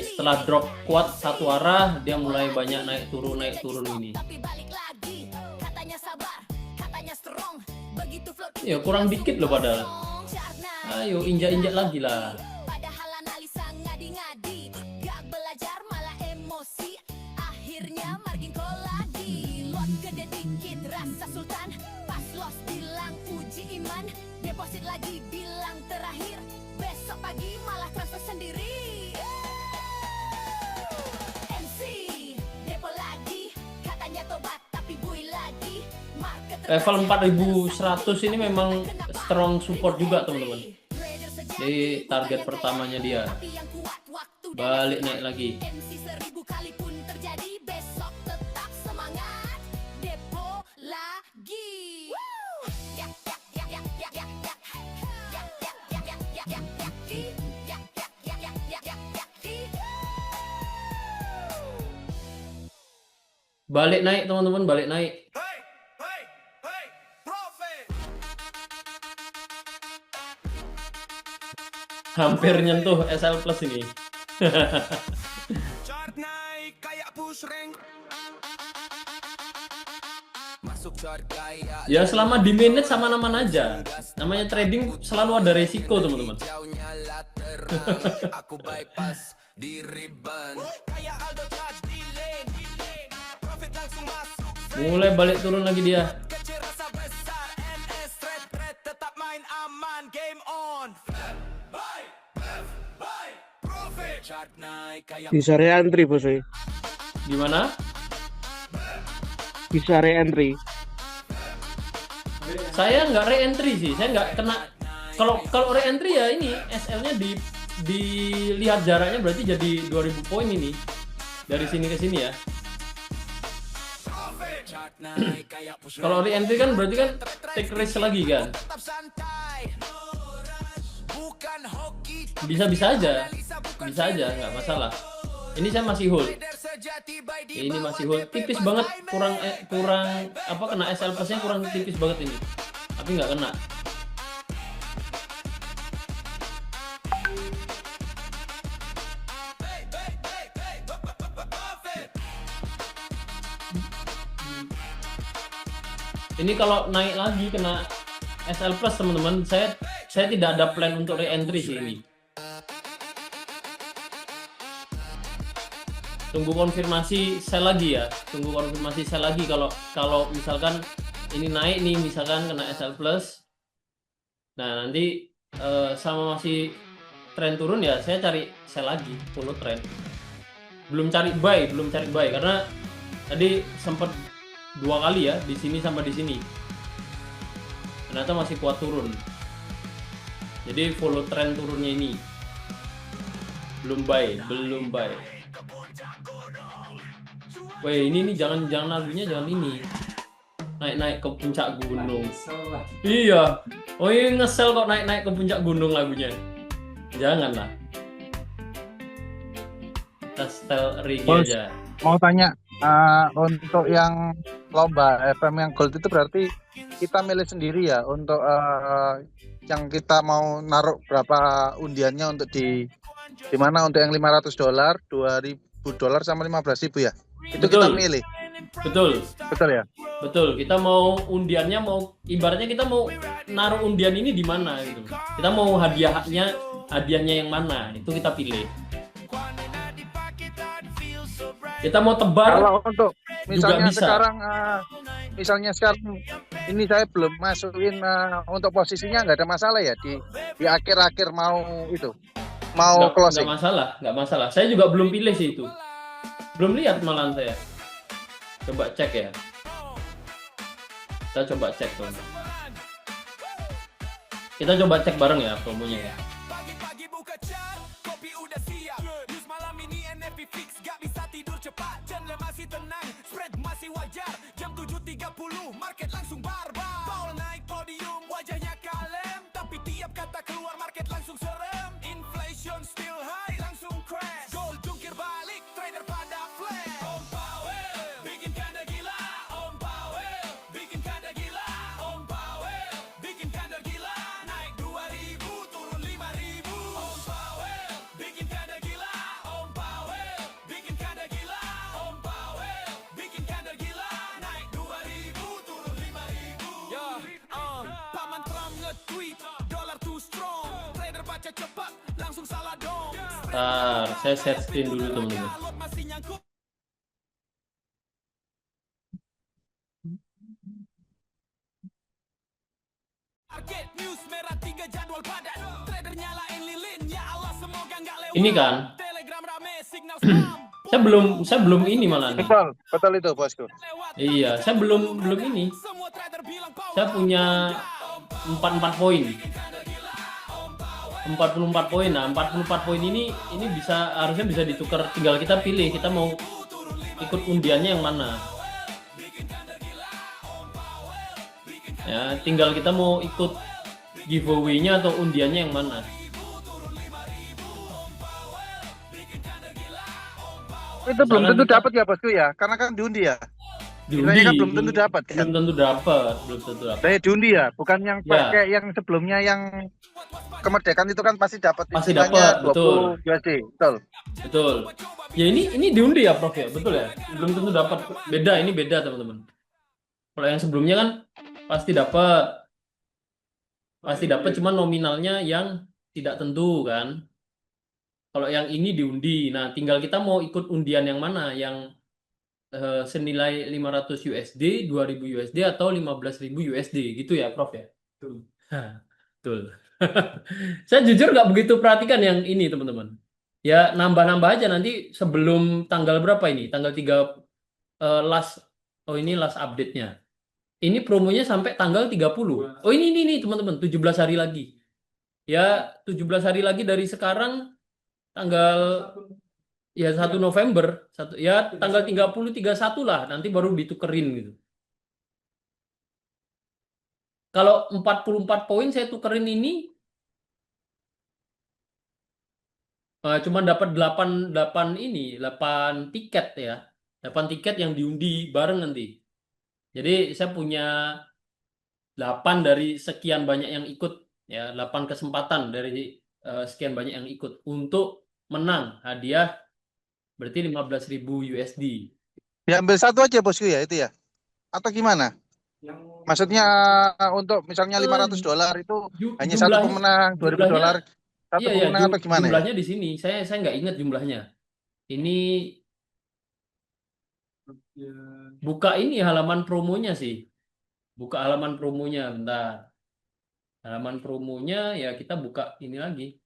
setelah drop kuat satu arah, dia mulai banyak naik turun ini. Ya kurang dikit loh padahal. Ayo injak-injak lagi lah. Deposit lagi bilang terakhir, besok pagi malah transfer sendiri. MC depo lagi, katanya tobat tapi bui lagi. Level 4100 ini memang strong support juga teman-teman. Di target pertamanya dia. Balik naik lagi. MC 1000 kali pun terjadi, besok tetap semangat. Depo lagi. Balik naik teman-teman, balik naik. Hampir nyentuh SL plus ini. Chart naik kayak push rank. Ya selama di manage sama aman aja. Namanya trading selalu ada resiko teman-teman. Aku bypass di riban. Kayak Aldo touch di lane. Profit langsung masuk. Mulai balik turun lagi dia. Kecil rasa besar. NS trade tetap main aman. Game on. Buy. Profit. Chart naik kayak Bisa re-entry bos. Gimana? Bisa re-entry. Saya nggak re-entry sih. Saya nggak kena. Kalau re-entry ya ini SL-nya dilihat jaraknya berarti jadi 2000 poin ini. Dari sini ke sini ya. chart naik kayak push. Kalau re-entry kan berarti kan take risk lagi kan. Tetap santai. Bukan hoki. Bisa aja, nggak masalah. Ini saya masih hold. Ini masih hold, tipis banget, kurang apa kena SL plus-nya kurang tipis banget ini. Tapi nggak kena. Ini kalau naik lagi kena SL plus teman-teman, saya tidak ada plan untuk re-entry sih ini. Tunggu konfirmasi sell lagi ya, kalau misalkan ini naik nih, misalkan kena SL plus. Nah nanti sama masih tren turun ya, saya cari sell lagi, follow trend. Belum cari buy karena tadi sempat 2 kali ya, di sini sama di sini. Ternyata masih kuat turun. Jadi follow trend turunnya ini. Belum buy. Weh, ini nih jangan lagunya jangan ini. Naik ke puncak gunung. Iya. Oh, ini ngesel kok naik ke puncak gunung lagunya. Janganlah. Kita style reggae Bos, aja. mau tanya, untuk yang lomba FM yang gold itu berarti kita milih sendiri ya untuk yang kita mau naruh berapa undiannya untuk di mana untuk yang $500, $2.000 sama 15.000 ya? Itu Betul. kita milih. Betul ya? Betul, kita mau undiannya ibaratnya kita mau naruh undian ini di mana gitu. Kita mau hadiahnya yang mana, itu kita pilih. Kita mau tebar. Kalau untuk misalnya bisa. misalnya sekarang ini saya belum masukin untuk posisinya nggak ada masalah ya di akhir-akhir mau closing. Nggak masalah. Saya juga belum pilih sih itu. Belum lihat malahan saya. Coba cek ya. Kita coba cek teman. Kita coba cek bareng ya promonya ya. Pagi-pagi buka chat, kopi udah siap. News malam ini NFP fix, gak bisa tidur cepat. Channel masih tenang, spread masih wajar. Jam 7.30, market langsung barbar. Paul naik podium, wajahnya kalem. Tapi tiap kata keluar market langsung serem. Inflation still high, langsung crash. Gold jungkir balik, trader pada flash. Om Powell, bikin kanda gila. Om Powell, bikin kanda gila. Om Powell, bikin kanda gila. Naik 2.000, turun 5.000. Om Powell, bikin kanda gila. Om Powell, bikin kanda gila. Om Powell, bikin kanda gila. Naik 2.000, turun 5.000. Paman Trump nge-tweet, dollar too strong. Trader baca cepat, langsung salah dong. Bentar, saya share screen dulu teman-teman. Lot masih nyangkut. Target news merah 3 jadwal padat. Trader nyalain lilin, ya Allah semoga nggak lewat. Ini kan, Telegram rame, signal spam. saya belum ini malah. Betul itu bosku. Iya, saya belum ini. Semua trader bilang power. Saya punya 44 poin. 44 poin. Nah, 44 poin ini harusnya bisa ditukar, tinggal kita pilih kita mau ikut undiannya yang mana. Ya, tinggal kita mau ikut giveaway-nya atau undiannya yang mana. Itu belum tentu dapat ya bosku ya, karena kan diundi ya. Bilangnya kan belum tentu dapat kan. Belum tentu dapat. Saya diundi ya, bukan yang pakai yang sebelumnya yang kemerdekaan itu kan pasti dapat. Pasti istilahnya dapat, 20 USD, betul. Betul. Ya ini diundi ya Prof ya, betul ya. Belum tentu dapat. Ini beda teman-teman. Kalau yang sebelumnya kan pasti dapat, cuman nominalnya yang tidak tentu kan. Kalau yang ini diundi. Nah, tinggal kita mau ikut undian yang mana, yang senilai 500 USD, 2000 USD atau 15.000 USD gitu ya, Prof ya. Betul. Hah, betul. Saya jujur nggak begitu perhatikan yang ini, teman-teman. Ya, nambah-nambah aja nanti sebelum tanggal berapa ini? Tanggal 3 last, oh ini last update-nya. Ini promonya sampai tanggal 30. Oh ini teman-teman, 17 hari lagi. Ya, 17 hari lagi dari sekarang, tanggal ya 1 November, ya tanggal 30 31 lah, nanti baru ditukerin gitu. Kalau 44 poin saya tukerin ini cuma dapat 8 tiket ya. 8 tiket yang diundi bareng nanti. Jadi saya punya 8 dari sekian banyak yang ikut ya, 8 kesempatan dari sekian banyak yang ikut untuk menang hadiah berarti 15.000 USD. Diambil satu aja bosku ya itu ya. Atau gimana? Maksudnya untuk misalnya $500 itu hanya satu Jumlahnya, pemenang, $2.000 satu iya ya, pemenang atau gimana ya? jumlahnya di sini. Saya nggak ingat jumlahnya. Ini buka ini halaman promonya sih. Buka halaman promonya, bentar. Halaman promonya ya kita buka ini lagi.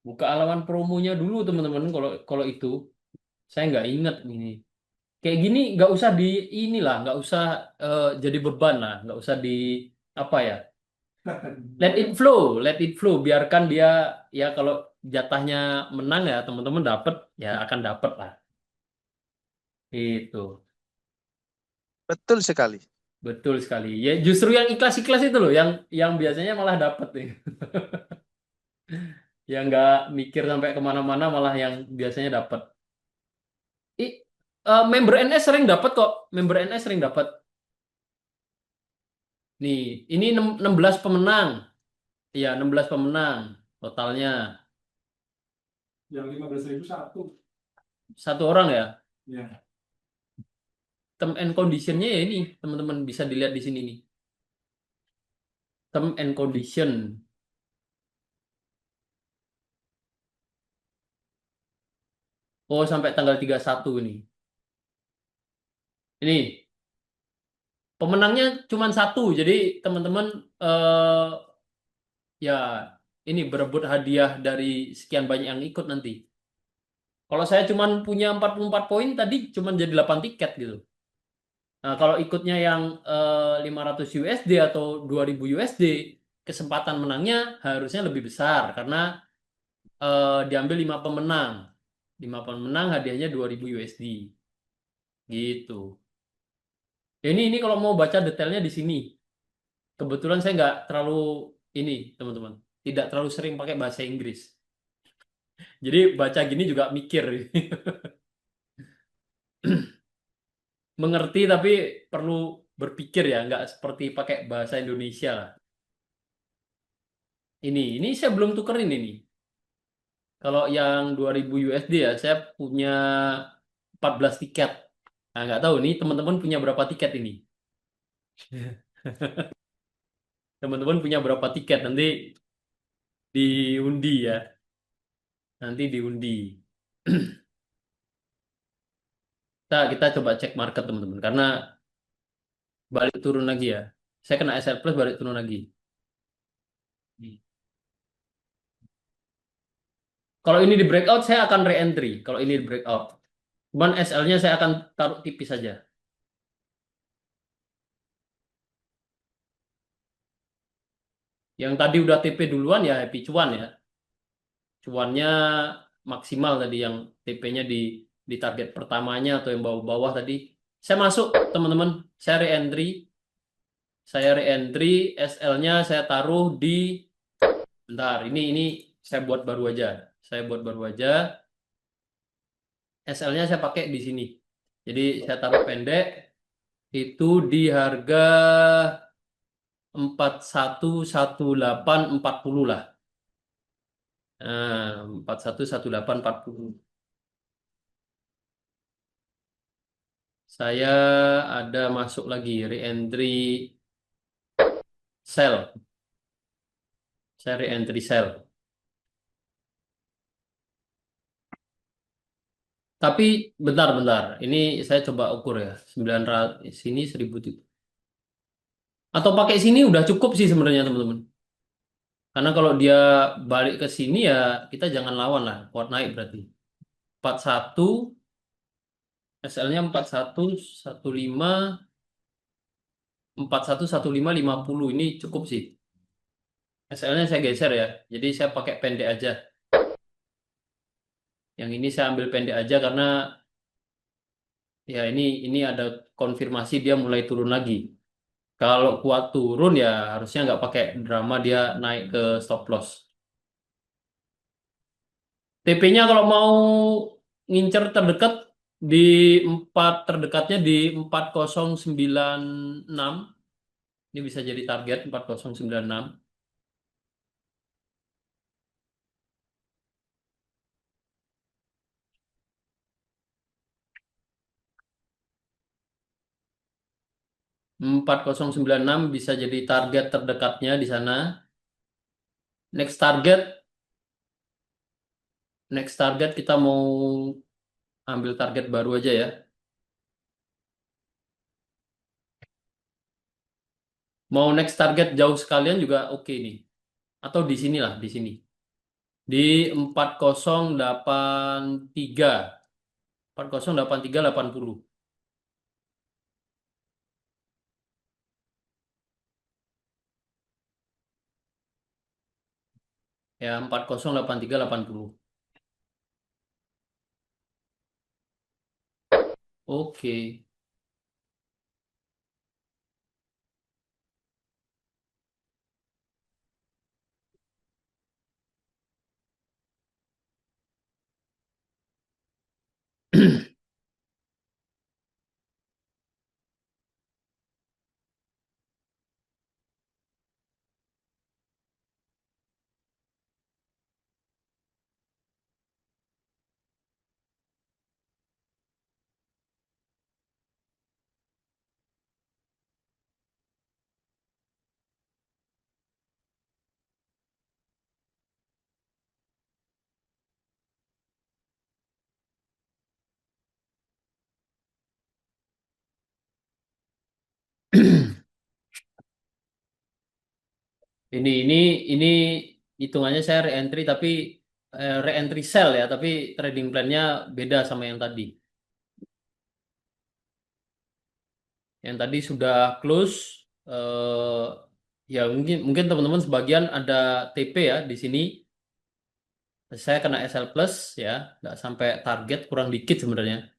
Buka halaman promonya dulu teman-teman. Kalau itu saya nggak ingat ini. Kayak gini nggak usah di inilah, nggak usah jadi beban lah, nggak usah di apa ya. Let it flow, let it flow. Biarkan dia ya, kalau jatahnya menang ya teman-teman dapat ya akan dapat lah. Itu Betul sekali. betul sekali. Ya justru yang ikhlas-ikhlas itu loh, yang biasanya malah dapat nih. Yang nggak mikir sampai kemana-mana malah yang biasanya dapat. Member NS sering dapat kok. Member NS sering dapat. Nih, ini 16 pemenang. Iya, 16 pemenang totalnya. Yang 15.000 satu. Satu orang ya. Ya. Term and condition-nya ya ini, teman-teman bisa dilihat di sini nih. Term and condition. Oh, sampai tanggal 31 ini. Ini pemenangnya cuma satu, jadi teman-teman ya ini berebut hadiah dari sekian banyak yang ikut nanti. Kalau saya cuma punya 44 poin tadi cuma jadi 8 tiket gitu. Nah, kalau ikutnya yang 500 USD atau 2000 USD, kesempatan menangnya harusnya lebih besar karena diambil 5 pemenang. 5 pemenang hadiahnya 2000 USD. Gitu. Ya, ini kalau mau baca detailnya di sini. Kebetulan saya nggak terlalu ini, teman-teman. Tidak terlalu sering pakai bahasa Inggris. Jadi baca gini juga mikir. Mengerti tapi perlu berpikir ya, nggak seperti pakai bahasa Indonesia lah. Ini saya belum tukerin ini. Kalau yang 2000 USD ya, saya punya 14 tiket. Nah, nggak tahu nih teman-teman punya berapa tiket ini. Teman-teman punya berapa tiket nanti diundi ya. Nanti diundi. Kita coba cek market teman-teman karena balik turun lagi ya. Saya kena SL plus balik turun lagi. Kalau ini di breakout saya akan re-entry. Kalau ini di breakout. Cuman SL-nya saya akan taruh tipis saja. Yang tadi udah TP duluan ya happy cuan ya. Cuannya maksimal tadi yang TP-nya di target pertamanya atau yang bawah-bawah tadi. Saya masuk teman-teman. Saya re-entry. SL-nya saya taruh di bentar, ini saya buat baru aja. SL-nya saya pakai di sini. Jadi saya taruh pendek itu di harga 411840 lah. 411840. Saya ada masuk lagi re-entry sell. Saya re-entry sell. Tapi bentar-bentar. Ini saya coba ukur ya. 900 sini 1000. Atau pakai sini udah cukup sih sebenarnya teman-teman. Karena kalau dia balik ke sini ya kita jangan lawan lah. Kuat naik berarti. 41 SL-nya 41 15 41 15 50 ini cukup sih. SL-nya saya geser ya. Jadi saya pakai pendek aja. Yang ini saya ambil pendek aja karena ya ini ada konfirmasi dia mulai turun lagi. Kalau kuat turun ya harusnya nggak pakai drama dia naik ke stop loss. TP-nya kalau mau ngincer terdekat di 4 terdekatnya di 4096. Ini bisa jadi target 4096. 4096 bisa jadi target terdekatnya di sana. Next target kita mau ambil target baru aja ya. Mau next target jauh sekalian juga oke nih. Atau di sinilah, di sini. Di 4083. 4083 80. Ya, 4083 80. Oke. Ini ini hitungannya saya re-entry tapi re-entry sell ya, tapi trading plan-nya beda sama yang tadi. Yang tadi sudah close ya mungkin mungkin teman-teman sebagian ada TP ya di sini. Saya kena SL plus ya, nggak sampai target, kurang dikit sebenarnya.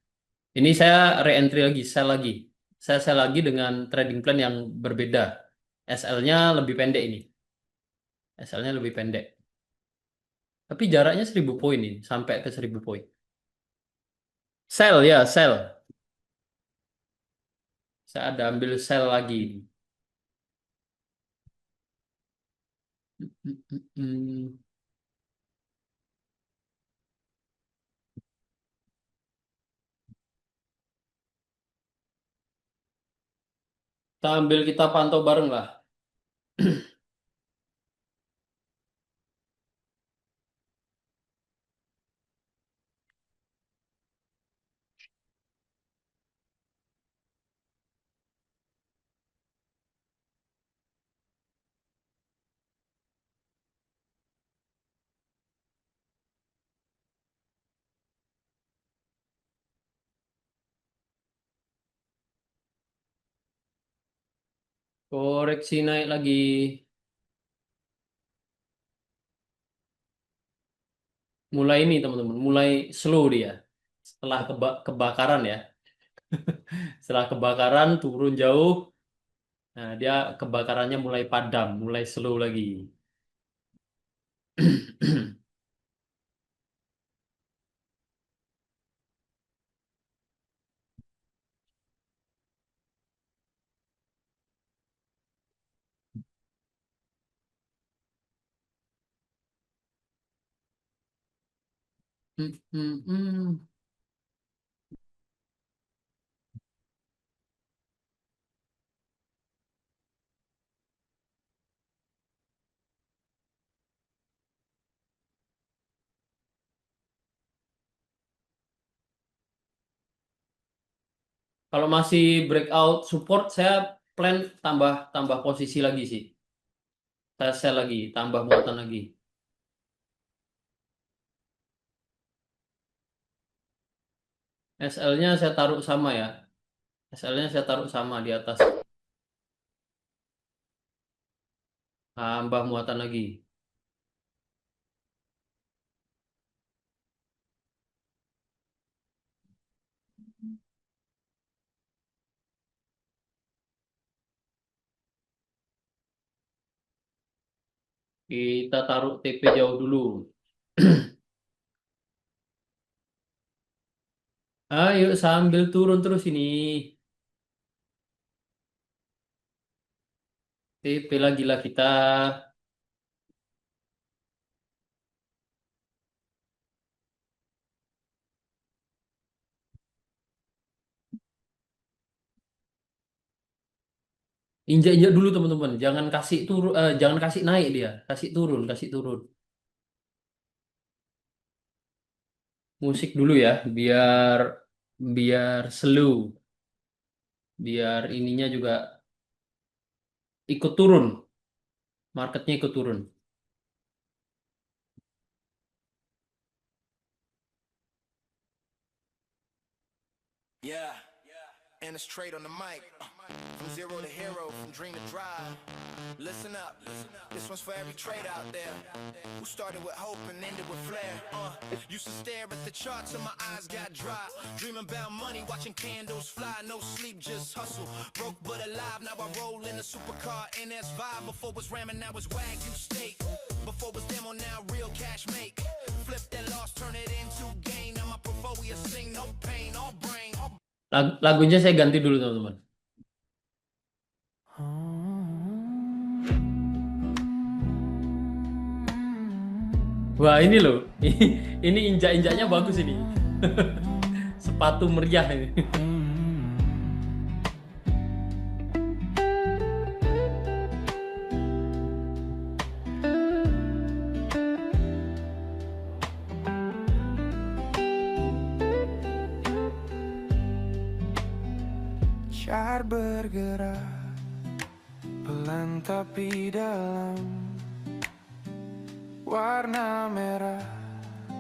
Ini saya re-entry lagi, sell lagi. Saya sell lagi dengan trading plan yang berbeda. SL-nya lebih pendek ini. SL-nya lebih pendek. Tapi jaraknya 1000 poin ini, sampai ke 1000 poin. Sell ya, sell. Saya ada ambil sell lagi. Kita pantau bareng lah. Koreksi naik lagi. Mulai ini teman-teman, mulai slow dia. Setelah kebakaran ya. Setelah kebakaran turun jauh. Nah, dia kebakarannya mulai padam, mulai slow lagi. Kalau masih breakout support, saya plan tambah posisi lagi sih. Saya sell lagi, tambah muatan lagi. SL-nya saya taruh sama ya. SL-nya saya taruh sama di atas. Tambah muatan lagi. Kita taruh TP jauh dulu. Ayo sambil turun terus ini. TP lagi lah kita. Injak-injak dulu teman-teman. Jangan kasih turun, jangan kasih naik dia. Kasih turun, kasih turun. Musik dulu ya, biar biar slow. Biar ininya juga ikut turun. Marketnya ikut turun. Yeah, and it's straight on the mic. From zero to hero, from dream to drive. Listen up, this one's for every trade out there who started with hope and ended with flair. Used to stare at the charts and my eyes got dry. Dreaming about money, watching candles fly. No sleep, just hustle. Broke but alive, now I roll in a supercar NS5. Before was ramming, now it's Wagyu steak. Before was demo, now real cash make. Flip that loss, turn it into gain. Now my portfolio sing, no pain, all brain, all Lagunya saya ganti dulu teman-teman. Wah ini loh, ini injak-injaknya bagus ini. Sepatu meriah ini. Car bergerak pelan tapi dalam, warna merah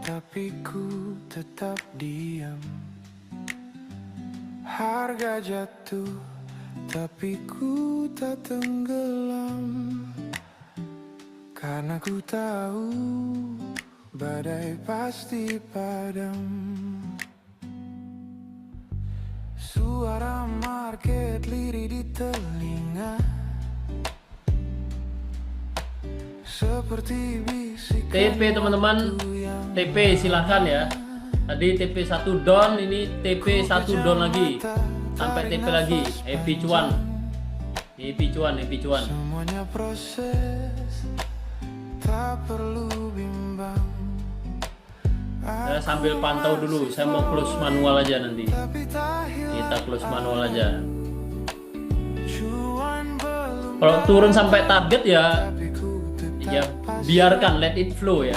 tapi ku tetap diam. Harga jatuh tapi ku tak tenggelam, karena ku tahu badai pasti padam. Suara market lirih di telinga, seperti bisik. TP teman-teman, TP silahkan ya. Tadi TP 1 down, ini TP 1 down lagi. Sampai TP lagi. Happy cuan. Happy cuan, happy cuan. Semuanya proses, tak perlu bimbang. Saya sambil pantau dulu, saya mau close manual aja nanti. Kita close manual aja. Kalau turun sampai target ya, ya biarkan, let it flow ya.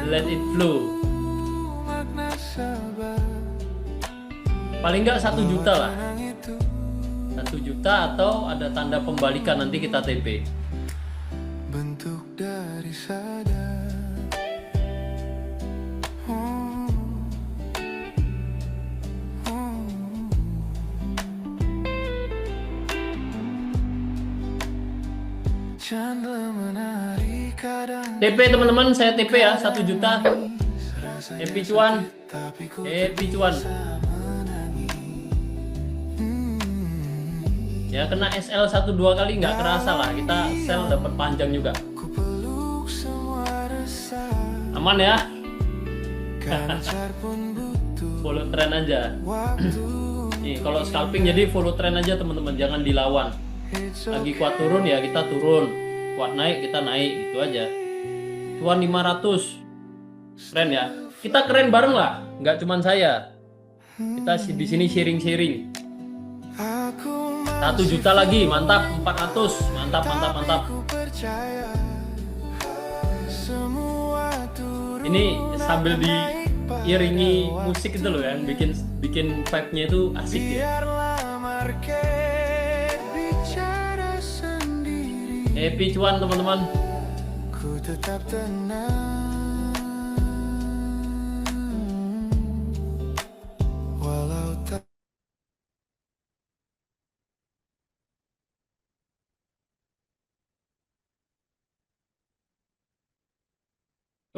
Let it flow. Paling nggak 1 juta lah. 1 juta atau ada tanda pembalikan, nanti kita TP. Bentuk dari sadar. TP teman-teman, saya TP ya 1 juta. Happy cuan. Happy cuan. Ya kena SL 1-2 kali nggak kerasa lah, kita sell dapat panjang juga. Aman ya. Follow trend aja. Nih kalau scalping jadi follow trend aja teman-teman, jangan dilawan. Lagi kuat turun ya kita turun, kuat naik kita naik, gitu aja. Cuan 500, keren ya. Kita keren bareng lah, nggak cuman saya. Kita di sini sharing-sharing. 1 juta lagi, mantap. 400, mantap, mantap, mantap. Ini sambil iringi musik itu loh kan, bikin bikin vibe-nya itu asik ya. Biarlah market bicara sendiri. Happy cuan teman-teman. Ku tetap tenang walau tak.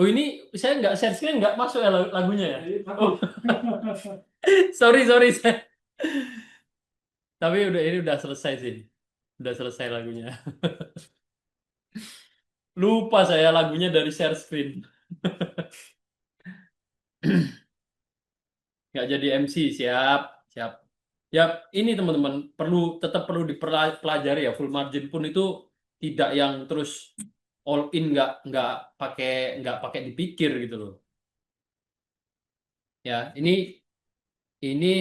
Oh ini saya nggak share screen, nggak masuk ya lagunya ya. Oh. sorry saya. Tapi ini udah selesai sih, udah selesai lagunya. Lupa saya lagunya dari share screen. Nggak jadi MC, siap. Ya, ini teman-teman tetap perlu dipelajari ya. Full margin pun itu tidak yang terus all in, nggak pakai dipikir gitu loh. Ya, ini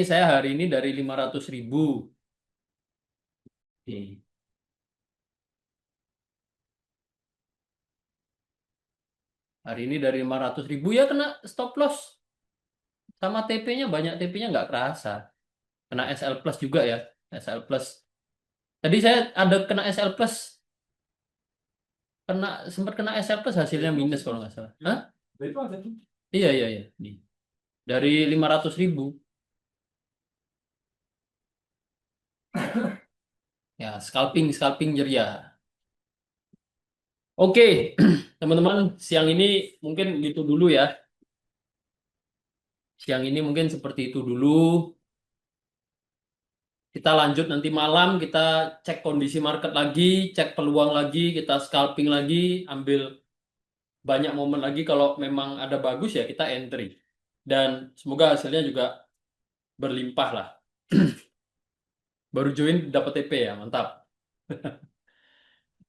saya hari ini dari 500.000. Nih. Hari ini dari 500.000 ya kena stop loss. Sama TP-nya banyak, TP-nya nggak kerasa. Kena SL plus juga ya. SL plus. Tadi saya ada kena SL plus. Sempat kena SL plus, hasilnya minus kalau nggak salah. Hah? Iya. Nih. Dari 500.000. Ya, scalping ceria. Oke, teman-teman, siang ini mungkin gitu dulu ya. Siang ini mungkin seperti itu dulu. Kita lanjut nanti malam, kita cek kondisi market lagi, cek peluang lagi, kita scalping lagi, ambil banyak momen lagi. Kalau memang ada bagus ya kita entry. Dan semoga hasilnya juga berlimpah lah. Baru join dapat TP ya, mantap.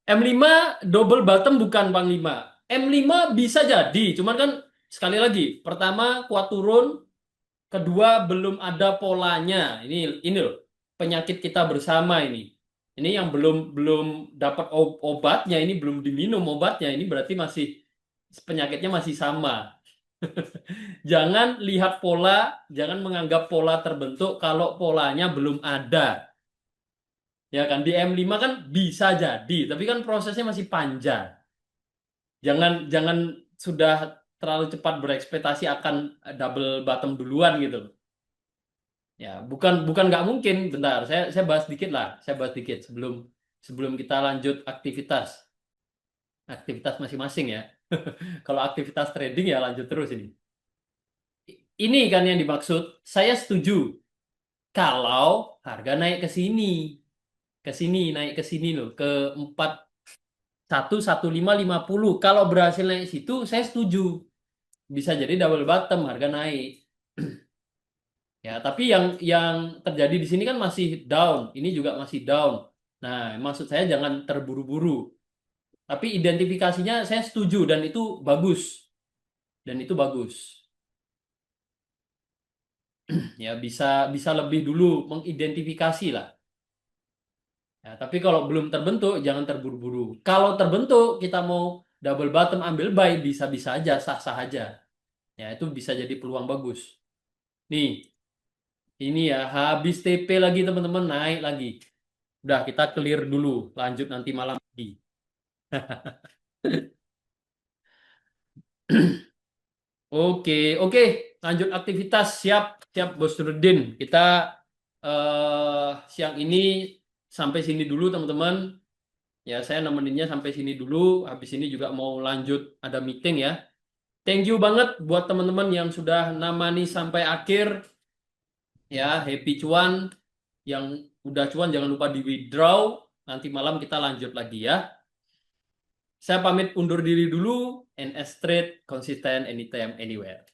M5 double bottom bukan Panglima. M5 bisa jadi, cuman kan sekali lagi, pertama kuat turun, kedua belum ada polanya. Ini loh, penyakit kita bersama ini. Ini yang belum dapat obatnya, ini belum diminum obatnya, ini berarti penyakitnya masih sama. Jangan lihat pola, jangan menganggap pola terbentuk kalau polanya belum ada. Ya kan, di M5 kan bisa jadi, tapi kan prosesnya masih panjang. Jangan sudah terlalu cepat berekspektasi akan double bottom duluan gitu. Ya, bukan nggak mungkin. Bentar, saya bahas dikit lah. Saya bahas dikit sebelum kita lanjut aktivitas masing-masing ya. Kalau aktivitas trading ya lanjut terus ini. Ini kan yang dimaksud. Saya setuju kalau harga naik ke sini. Naik ke sini loh, ke 4.11550. Kalau berhasil naik situ, saya setuju. Bisa jadi double bottom, harga naik. Ya, tapi yang terjadi di sini kan masih down. Ini juga masih down. Nah, maksud saya jangan terburu-buru. Tapi identifikasinya saya setuju dan itu bagus. Ya, bisa lebih dulu mengidentifikasi lah. Ya, tapi kalau belum terbentuk, jangan terburu-buru. Kalau terbentuk, kita mau double bottom ambil buy, bisa-bisa aja, sah-sah aja. Ya, itu bisa jadi peluang bagus. Nih, ini ya, habis TP lagi teman-teman, naik lagi. Udah, kita clear dulu, lanjut nanti malam lagi. Oke, lanjut aktivitas. Siap Bos Nurdin. Kita siang ini sampai sini dulu teman-teman. Ya, saya nemeninnya sampai sini dulu. Habis ini juga mau lanjut, ada meeting ya. Thank you banget buat teman-teman yang sudah namani sampai akhir. Ya, happy cuan. Yang udah cuan jangan lupa di withdraw. Nanti malam kita lanjut lagi ya. Saya pamit undur diri dulu. NS Trade, konsisten anytime, anywhere.